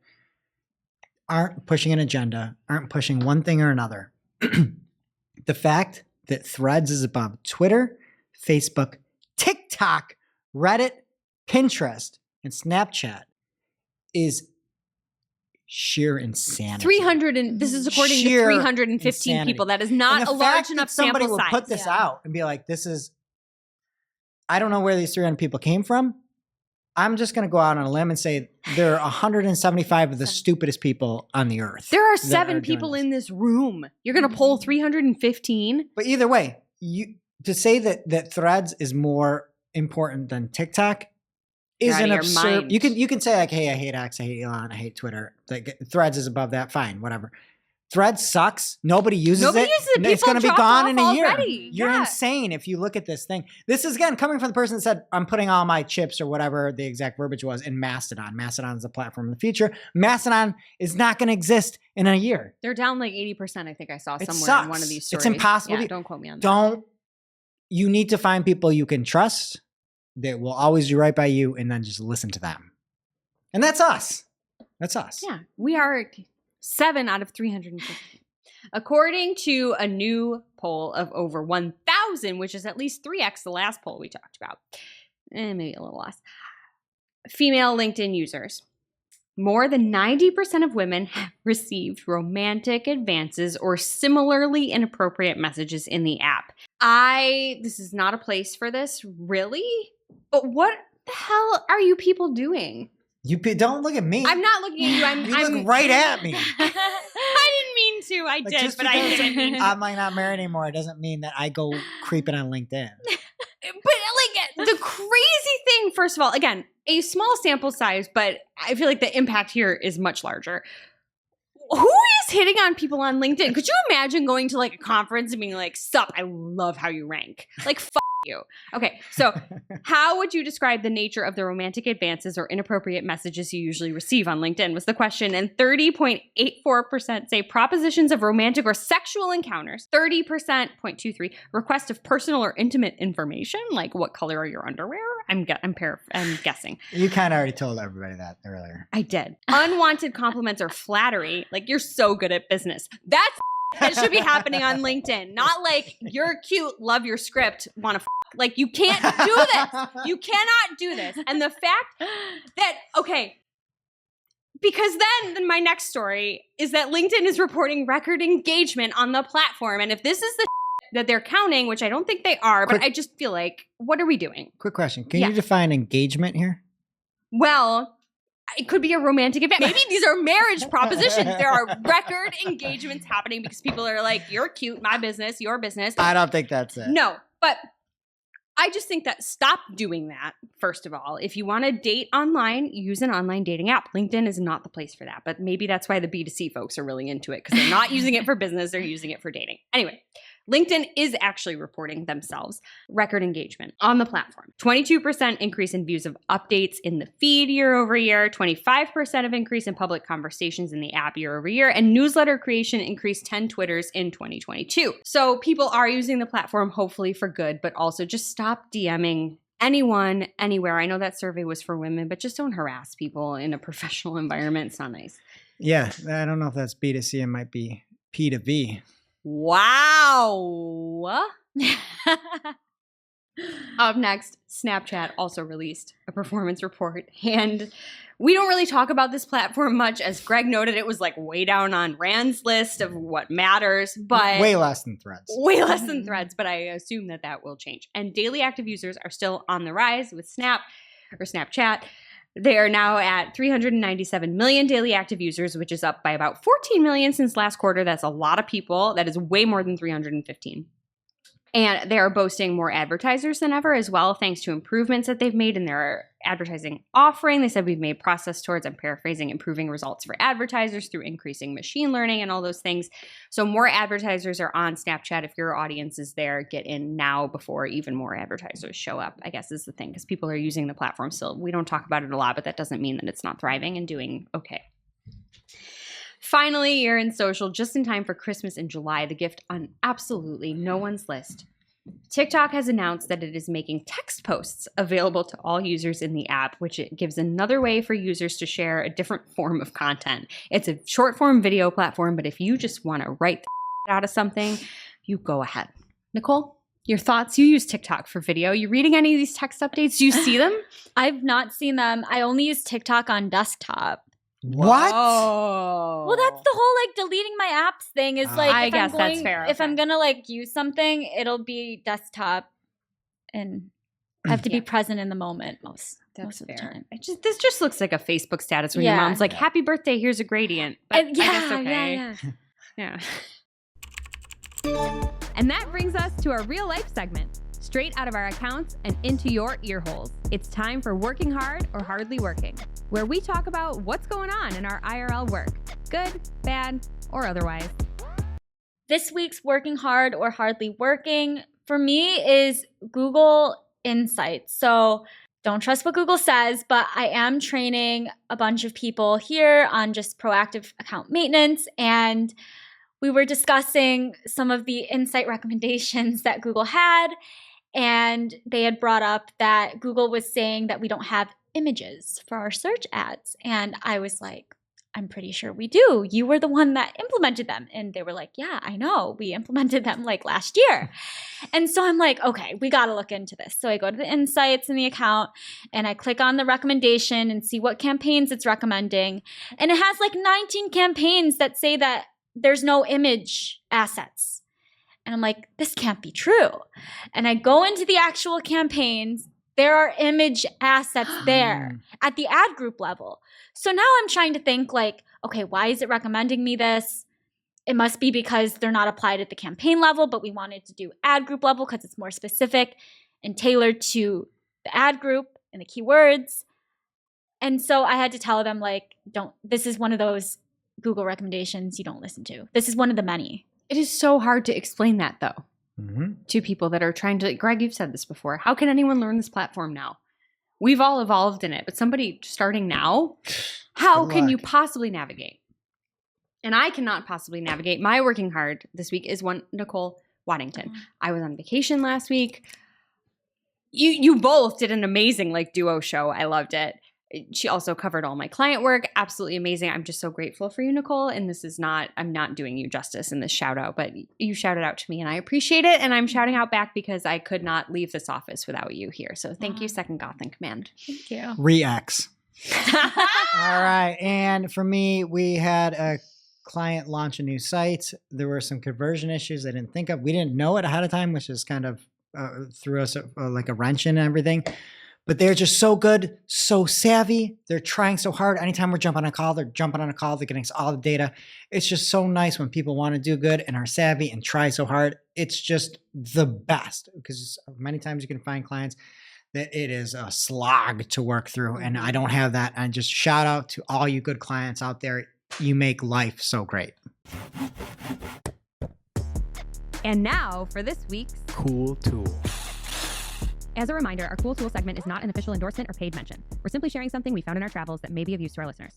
aren't pushing an agenda, aren't pushing one thing or another. The fact that Threads is above Twitter, Facebook, TikTok, Reddit, Pinterest, and Snapchat is sheer insanity. 300 and this is according Sheer to 315 insanity. people. That is And not the a large fact enough that somebody sample would size. put this out and be like, this is, I don't know where these 300 people came from. I'm just going to go out on a limb and say there are 175 of the stupidest people on the earth. There are that 7 doing people this. in this room. You're going to poll 315? But either way, to say that Threads is more important than TikTok is You're out an of your absurd. mind. You can say like, hey, I hate X, I hate Elon, I hate Twitter. Like Threads is above that. Fine, whatever. Threads sucks. Nobody uses Nobody it. uses it. It's People going to be dropped gone off in a year. already. You're Yeah. insane if you look at this thing. This is again coming from the person that said, I'm putting all my chips or whatever the exact verbiage was in Mastodon. Mastodon is a platform in the future. Mastodon is not going to exist in a year. They're down like 80%, I think I saw It somewhere in one sucks. of these It's stories. impossible Yeah, to- don't quote me on that. Don't. You need to find people you can trust that will always do right by you and then just listen to them. And that's us. That's us. Yeah, we are 7 out of 350. According to a new poll of over 1,000, which is at least 3x the last poll we talked about, maybe a little less, female LinkedIn users, more than 90% of women have received romantic advances or similarly inappropriate messages in the app. This is not a place for this, really? But what the hell are you people doing? Don't look at me. I'm not looking at you. I'm look right at me. I didn't mean to. I Like, did, just but I because didn't mean to. I'm like not married anymore, it doesn't mean that I go creeping on LinkedIn. But like the crazy thing, first of all, again, a small sample size, but I feel like the impact here is much larger. Who is hitting on people on LinkedIn? Could you imagine going to like a conference and being like, sup, I love how you rank. Like, you. Okay, so how would you describe the nature of the romantic advances or inappropriate messages you usually receive on LinkedIn was the question, and 30.84% say propositions of romantic or sexual encounters, 30.23 request of personal or intimate information, like what color are your underwear? I'm guessing. You kind of already told everybody that earlier. I did. Unwanted compliments or flattery, like you're so good at business. That should be happening on LinkedIn, not like you're cute, love your script, want to like you can't do this. You cannot do this. And the fact that, okay, because then my next story is that LinkedIn is reporting record engagement on the platform. And if this is the that they're counting, which I don't think they are, but I just feel like, what are we doing? Quick question. Can you define engagement here? Well, it could be a romantic event. Maybe these are marriage propositions. There are record engagements happening because people are like, you're cute, my business, your business. I don't think that's it. No, but I just think that stop doing that, first of all. If you want to date online, use an online dating app. LinkedIn is not the place for that, but maybe that's why the B2C folks are really into it because they're not using it for business, they're using it for dating. Anyway, LinkedIn is actually reporting themselves record engagement on the platform. 22% increase in views of updates in the feed year over year, 25% of increase in public conversations in the app year over year, and newsletter creation increased 10 Twitters in 2022. So people are using the platform hopefully for good, but also just stop DMing anyone, anywhere. I know that survey was for women, but just don't harass people in a professional environment. It's not nice. Yeah, I don't know if that's B2C. It might be P2V. Wow. Up next, Snapchat also released a performance report. And we don't really talk about this platform much. As Greg noted, it was like way down on Rand's list of what matters, but way less than Threads. Way less than Threads, but I assume that will change. And daily active users are still on the rise with Snapchat. They are now at 397 million daily active users, which is up by about 14 million since last quarter. That's a lot of people. That is way more than 315. And they are boasting more advertisers than ever as well, thanks to improvements that they've made in their advertising offering. They said we've made process towards, I'm paraphrasing, improving results for advertisers through increasing machine learning and all those things. So more advertisers are on Snapchat. If your audience is there, get in now before even more advertisers show up, I guess is the thing, because people are using the platform still. We don't talk about it a lot, but that doesn't mean that it's not thriving and doing okay. Finally, you're in social just in time for Christmas in July, the gift on absolutely no one's list. TikTok has announced that it is making text posts available to all users in the app, which it gives another way for users to share a different form of content. It's a short form video platform, but if you just want to write the out of something, you go ahead. Nicole, your thoughts? You use TikTok for video. You reading any of these text updates? Do you see them? I've not seen them. I only use TikTok on desktop. What? Oh. Well, that's the whole like deleting my apps thing is like, I guess that's fair. If I'm going to like use something, it'll be desktop and I have to be present in the moment most of the time. This just looks like a Facebook status where your mom's like, happy birthday, here's a gradient. But I guess okay. Yeah. And that brings us to our real life segment. Straight out of our accounts and into your ear holes. It's time for Working Hard or Hardly Working, where we talk about what's going on in our IRL work, good, bad, or otherwise. This week's Working Hard or Hardly Working for me is Google Insights. So don't trust what Google says, but I am training a bunch of people here on just proactive account maintenance, and we were discussing some of the insight recommendations that Google had. And they had brought up that Google was saying that we don't have images for our search ads. And I was like, I'm pretty sure we do. You were the one that implemented them. And they were like, yeah, I know. We implemented them like last year. And so I'm like, okay, we got to look into this. So I go to the insights in the account and I click on the recommendation and see what campaigns it's recommending. And it has like 19 campaigns that say that there's no image assets. And I'm like, this can't be true. And I go into the actual campaigns. There are image assets there at the ad group level. So now I'm trying to think like, okay, why is it recommending me this? It must be because they're not applied at the campaign level, but we wanted to do ad group level because it's more specific and tailored to the ad group and the keywords. And so I had to tell them like, this is one of those Google recommendations you don't listen to. This is one of the many. It is so hard to explain that though. to people that are trying to, Greg, you've said this before. How can anyone learn this platform now? We've all evolved in it, but somebody starting now, how can you possibly navigate? And I cannot possibly navigate. My working hard this week is one Nicole Waddington. I was on vacation last week. You both did an amazing duo show. I loved it. She also covered all my client work. Absolutely amazing. I'm just so grateful for you, Nicole. And this is not, I'm not doing you justice in this shout out, but you shouted out to me and I appreciate it. And I'm shouting out back because I could not leave this office without you here. So thank you, Second Goth in Command. Thank you. Reacts. All right. And for me, we had a client launch a new site. There were some conversion issues I didn't think of. We didn't know it ahead of time, which is kind of threw us like a wrench in everything. But they're just so good, so savvy. They're trying so hard. Anytime we're jumping on a call, they're jumping on a call. They're getting us all the data. It's just so nice when people want to do good and are savvy and try so hard. It's just the best because many times you can find clients that it is a slog to work through. And I don't have that. And just shout out to all you good clients out there. You make life so great. And now for this week's Cool Tool. As a reminder, our Cool Tool segment is not an official endorsement or paid mention. We're simply sharing something we found in our travels that may be of use to our listeners.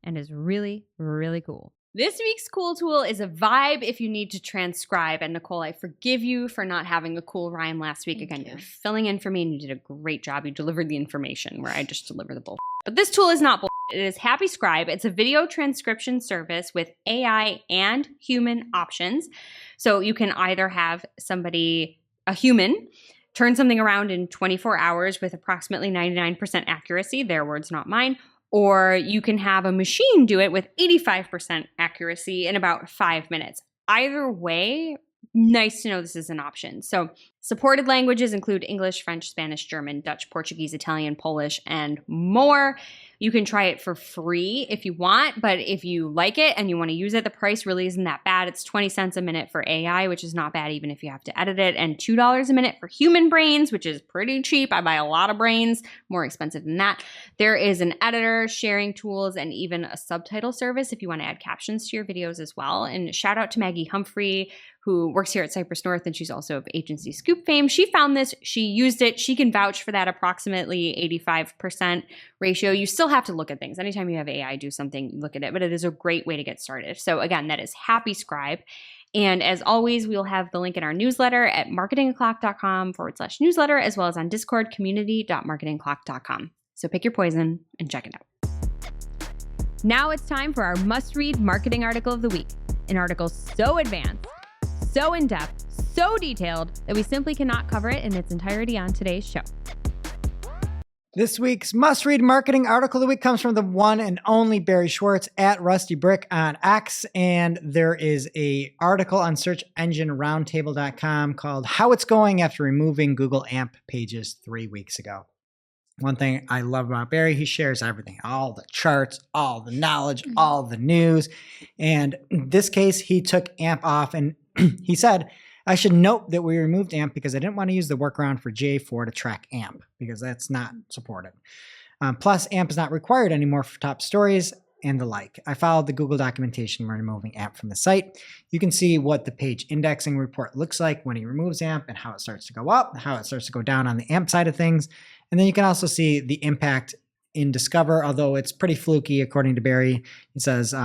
And is really, really cool. This week's Cool Tool is a vibe if you need to transcribe. And Nicole, I forgive you for not having a cool rhyme last week. Again, you're filling in for me and you did a great job. You delivered the information where I just deliver the bull. But this tool is not bull. It is Happy Scribe. It's a video transcription service with AI and human options. So you can either have somebody, a human, turn something around in 24 hours with approximately 99% accuracy, their words, not mine, or you can have a machine do it with 85% accuracy in about 5 minutes. Either way, nice to know this is an option. So supported languages include English, French, Spanish, German, Dutch, Portuguese, Italian, Polish, and more. You can try it for free if you want, but if you like it and you want to use it, the price really isn't that bad. It's 20 cents a minute for AI, which is not bad even if you have to edit it, and $2 a minute for human brains, which is pretty cheap. I buy a lot of brains, more expensive than that. There is an editor, sharing tools, and even a subtitle service if you want to add captions to your videos as well. And shout out to Maggie Humphrey, who works here at Cypress North, and she's also of Agency Scoop fame. She found this, she used it, she can vouch for that approximately 85% ratio. You still have to look at things. Anytime you have AI do something, look at it, but it is a great way to get started. So again, that is Happy Scribe. And as always, we'll have the link in our newsletter at marketingoclock.com/newsletter, as well as on Discord, community.marketingoclock.com. So pick your poison and check it out. Now it's time for our must-read marketing article of the week. An article so advanced, so in-depth, so detailed that we simply cannot cover it in its entirety on today's show. This week's must-read marketing article of the week comes from the one and only Barry Schwartz at Rusty Brick on X, and there is a article on SearchEngineRoundtable.com called "How It's Going After Removing Google AMP Pages 3 weeks ago." One thing I love about Barry, he shares everything, all the charts, all the knowledge, all the news, and in this case, he took AMP off, and he said, "I should note that we removed AMP because I didn't want to use the workaround for GA4 to track AMP because that's not supported. Plus, AMP is not required anymore for top stories and the like. I followed the Google documentation when removing AMP from the site. You can see what the page indexing report looks like when he removes AMP and how it starts to go up, how it starts to go down on the AMP side of things. And then you can also see the impact in Discover, although it's pretty fluky, according to Barry. He says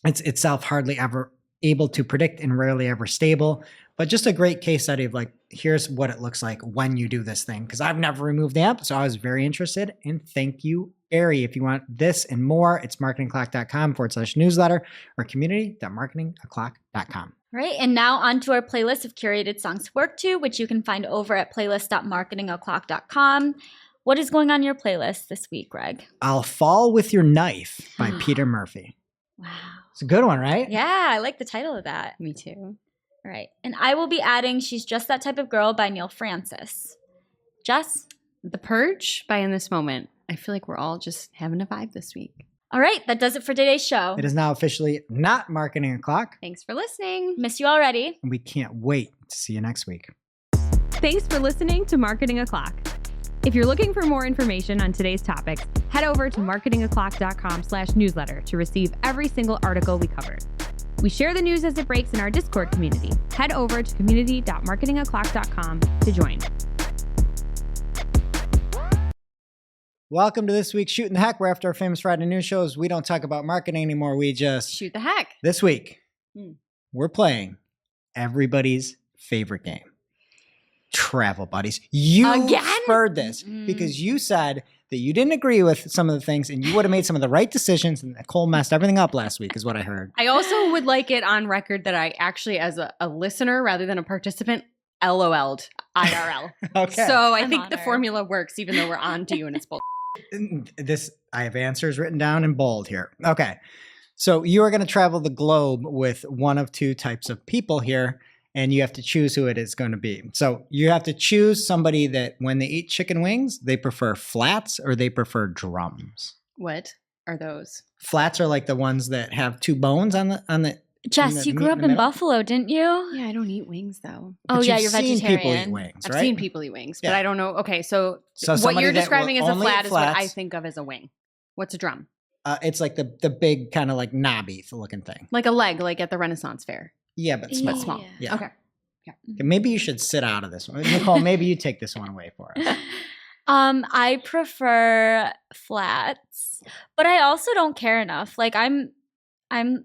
it's itself hardly ever able to predict and rarely ever stable, but just a great case study of here's what it looks like when you do this thing. Because I've never removed AMP, so I was very interested. And thank you, Barry. If you want this and more, it's marketingclock.com/newsletter or community.marketingoclock.com. Right, and now on to our playlist of curated songs to work to, which you can find over at playlist.marketingoclock.com. What is going on your playlist this week, Greg? I'll Fall With Your Knife by Peter Murphy. Wow. It's a good one, right? Yeah, I like the title of that. Me too. All right, and I will be adding She's Just That Type of Girl by Neil Francis. Jess? The Purge by In This Moment. I feel like we're all just having a vibe this week. All right, that does it for today's show. It is now officially not Marketing O'Clock. Thanks for listening. Miss you already. And we can't wait to see you next week. Thanks for listening to Marketing O'Clock. If you're looking for more information on today's topics, head over to marketingoclock.com/newsletter to receive every single article we covered. We share the news as it breaks in our Discord community. Head over to community.marketingoclock.com to join. Welcome to this week's Shooting the Heck, where after our famous Friday news shows, we don't talk about marketing anymore. We just Shoot the heck. This week, we're playing everybody's favorite game, Travel Buddies. You Again? spurred this because you said that you didn't agree with some of the things and you would have made some of the right decisions, and Nicole messed everything up last week is what I heard. I also would like it on record that I actually, as a listener rather than a participant, LOL'd IRL. Okay. So I I'm think the honored. formula works even though we're on to you and it's bull. I have answers written down in bold here. Okay. So you are going to travel the globe with one of two types of people here, and you have to choose who it is going to be. So you have to choose somebody that when they eat chicken wings, they prefer flats or they prefer drums. What are those? Flats are like the ones that have two bones on the Jess, you meat grew in up the in middle? Buffalo, didn't you? Yeah, I don't eat wings though. Oh, But yeah, you've you're seen vegetarian. people eat wings, I've right? seen people eat wings, but Yeah. I don't know. Okay, so So what somebody you're that describing will as a only eat flat is what I flats. think of as a wing. What's a drum? It's like the big kind of like knobby looking thing. Like a leg, like at the Renaissance Fair, Yeah, but but small. small. Yeah. Okay. Okay, maybe you should sit out of this one. Nicole, maybe you take this one away for us. I prefer flats, but I also don't care enough. Like I'm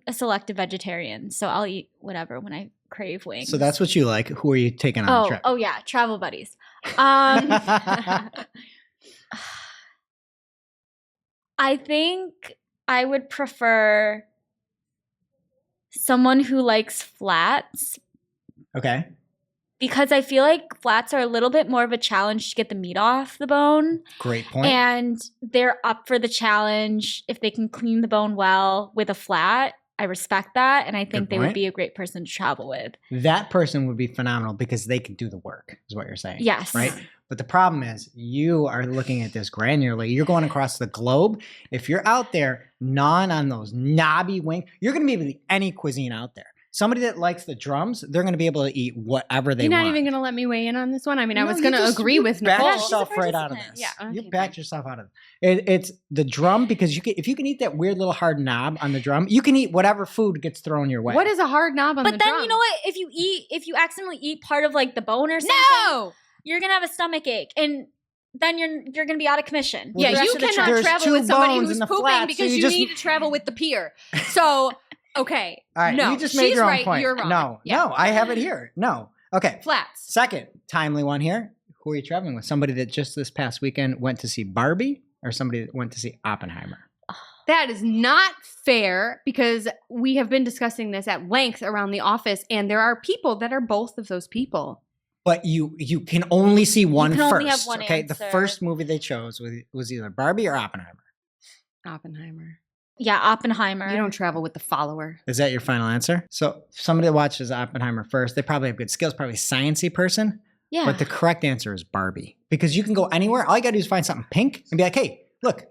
a selective vegetarian, so I'll eat whatever when I crave wings. So that's what you like. Who are you taking on the trip? Oh yeah, travel buddies. I think I would prefer someone who likes flats, Okay. because I feel like flats are a little bit more of a challenge to get the meat off the bone. Great point. And they're up for the challenge if they can clean the bone well with a flat. I respect that. And I think Good they point. would be a great person to travel with. That person would be phenomenal because they can do the work, is what you're saying. Yes. Right? But the problem is you are looking at this granularly. You're going across the globe. If you're out there gnawing on those knobby wings, you're going to be able to eat any cuisine out there. Somebody that likes the drums, they're going to be able to eat whatever they You're want. not even going to let me weigh in on this one. I mean, I No, was you going to just- agree you with back Nicole. yourself She's a right out of participant. this. Yeah, You okay, backed fine. yourself out of it. It's the drum because if you can eat that weird little hard knob on the drum, you can eat whatever food gets thrown your way. What is a hard knob on But the then drum? you know what? If you accidentally eat part of like the bone or something, No! you're gonna have a stomach ache, and then you're gonna be out of commission. Well, Yeah, the rest you of the cannot trip. There's travel two with somebody bones who's in the pooping flats, so because you you just- need to travel with the pier. So, okay. All right, no, you just made she's your own right, point. you're wrong. No, Yeah. no, I have it here. No. Okay. Flats. Second timely one here. Who are you traveling with? Somebody that just this past weekend went to see Barbie or somebody that went to see Oppenheimer? That is not fair because we have been discussing this at length around the office, and there are people that are both of those people. But you can only see one can first. only have one okay, the answer. first movie they chose was either Barbie or Oppenheimer. Oppenheimer. Yeah, Oppenheimer. You don't travel with the follower. Is that your final answer? So somebody that watches Oppenheimer first, they probably have good skills, probably a sciencey person. Yeah. But the correct answer is Barbie. Because you can go anywhere. All you gotta do is find something pink and be like, hey, look,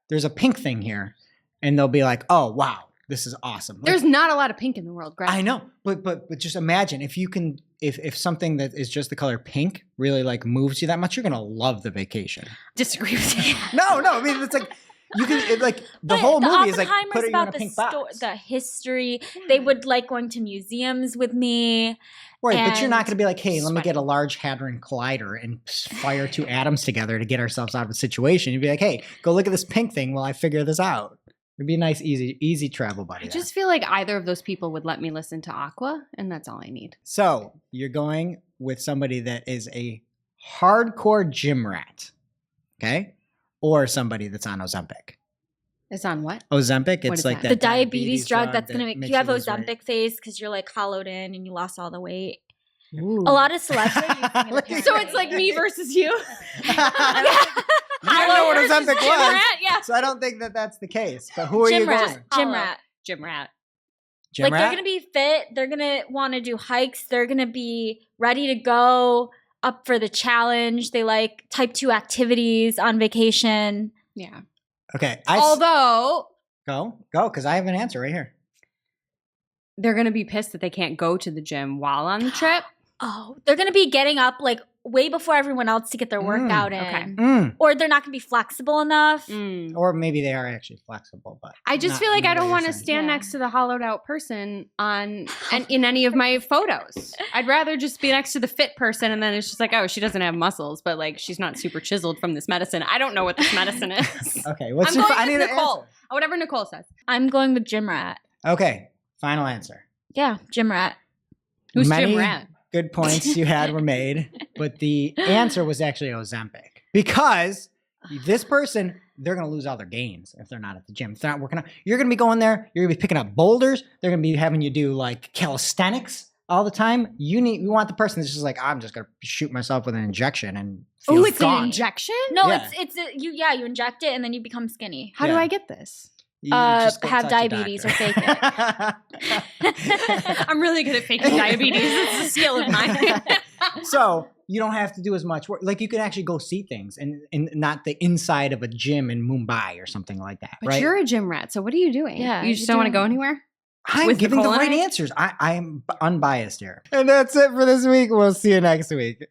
there's a pink thing here. And they'll be like, oh wow, this is awesome. Like, There's not a lot of pink in the world, Greg. I know, but just imagine if you can if something that is just the color pink really like moves you that much, you're gonna love the vacation. Disagree with you. No, I mean it's like you can like the But whole movie is like Oppenheimer's put you in a about pink the box. the history. They would like going to museums with me. Right, but you're not and going to be like, hey, let me sweating. get a large hadron collider and fire two atoms together to get ourselves out of a situation. You'd be like, hey, go look at this pink thing while I figure this out. It'd be a nice, easy travel buddy. I there. just feel like either of those people would let me listen to Aqua, and that's all I need. So you're going with somebody that is a hardcore gym rat, okay? Or somebody that's on Ozempic. It's on what? Ozempic, What it's is like that? that The diabetes drug that's that gonna make makes you have lose weight. Ozempic face because you're like hollowed in and you lost all the weight. Ooh. A lot of celebs are using it. So apparently. So it's like me versus you. I don't know what Versus Ozempic Gym was, Rat, yeah. so I don't think that that's the case. But who are Gym you rat. going? Gym Hollow. rat. Gym rat. Gym Like rat? they're gonna be fit. They're gonna want to do hikes. They're gonna be ready to go, up for the challenge. They like type 2 activities on vacation. Yeah. Okay, Although go, because I have an answer right here. they're going to be pissed that they can't go to the gym while on the trip. Oh, they're going to be getting up like way before everyone else to get their workout in. okay. Or they're not going to be flexible enough. Or maybe they are actually flexible, but I just not feel like in the I don't way want to you're saying. stand next to the hollowed out person in any of my photos. I'd rather just be next to the fit person, and then it's just like, oh, she doesn't have muscles, but like she's not super chiseled from this medicine. I don't know what this medicine is. Okay, what's I'm your? going I need with an Nicole. answer. Whatever Nicole says. I'm going with gym rat. Okay, final answer. Yeah, gym rat. Who's Many Jim Rat? good points you had were made, but the answer was actually Ozempic, because this person, they're going to lose all their gains if they're not at the gym. If they're not working out, you're going to be going there. You're going to be picking up boulders. They're going to be having you do like calisthenics all the time. You want the person that's just like, I'm just going to shoot myself with an injection and feel Oh, it's gone. an injection? No, Yeah. you inject it and then you become skinny. How do Yeah. I get this? You just go have touch a diabetes or doctor. fake it. I'm really good at faking diabetes. It's a skill of mine. So you don't have to do as much work. Like you can actually go see things and not the inside of a gym in Mumbai or something like that, But right? you're a gym rat, so what are you doing? Yeah, You just you're don't want to go doing- anywhere? I'm with giving Nicole the and right I? answers. I am unbiased here. And that's it for this week. We'll see you next week.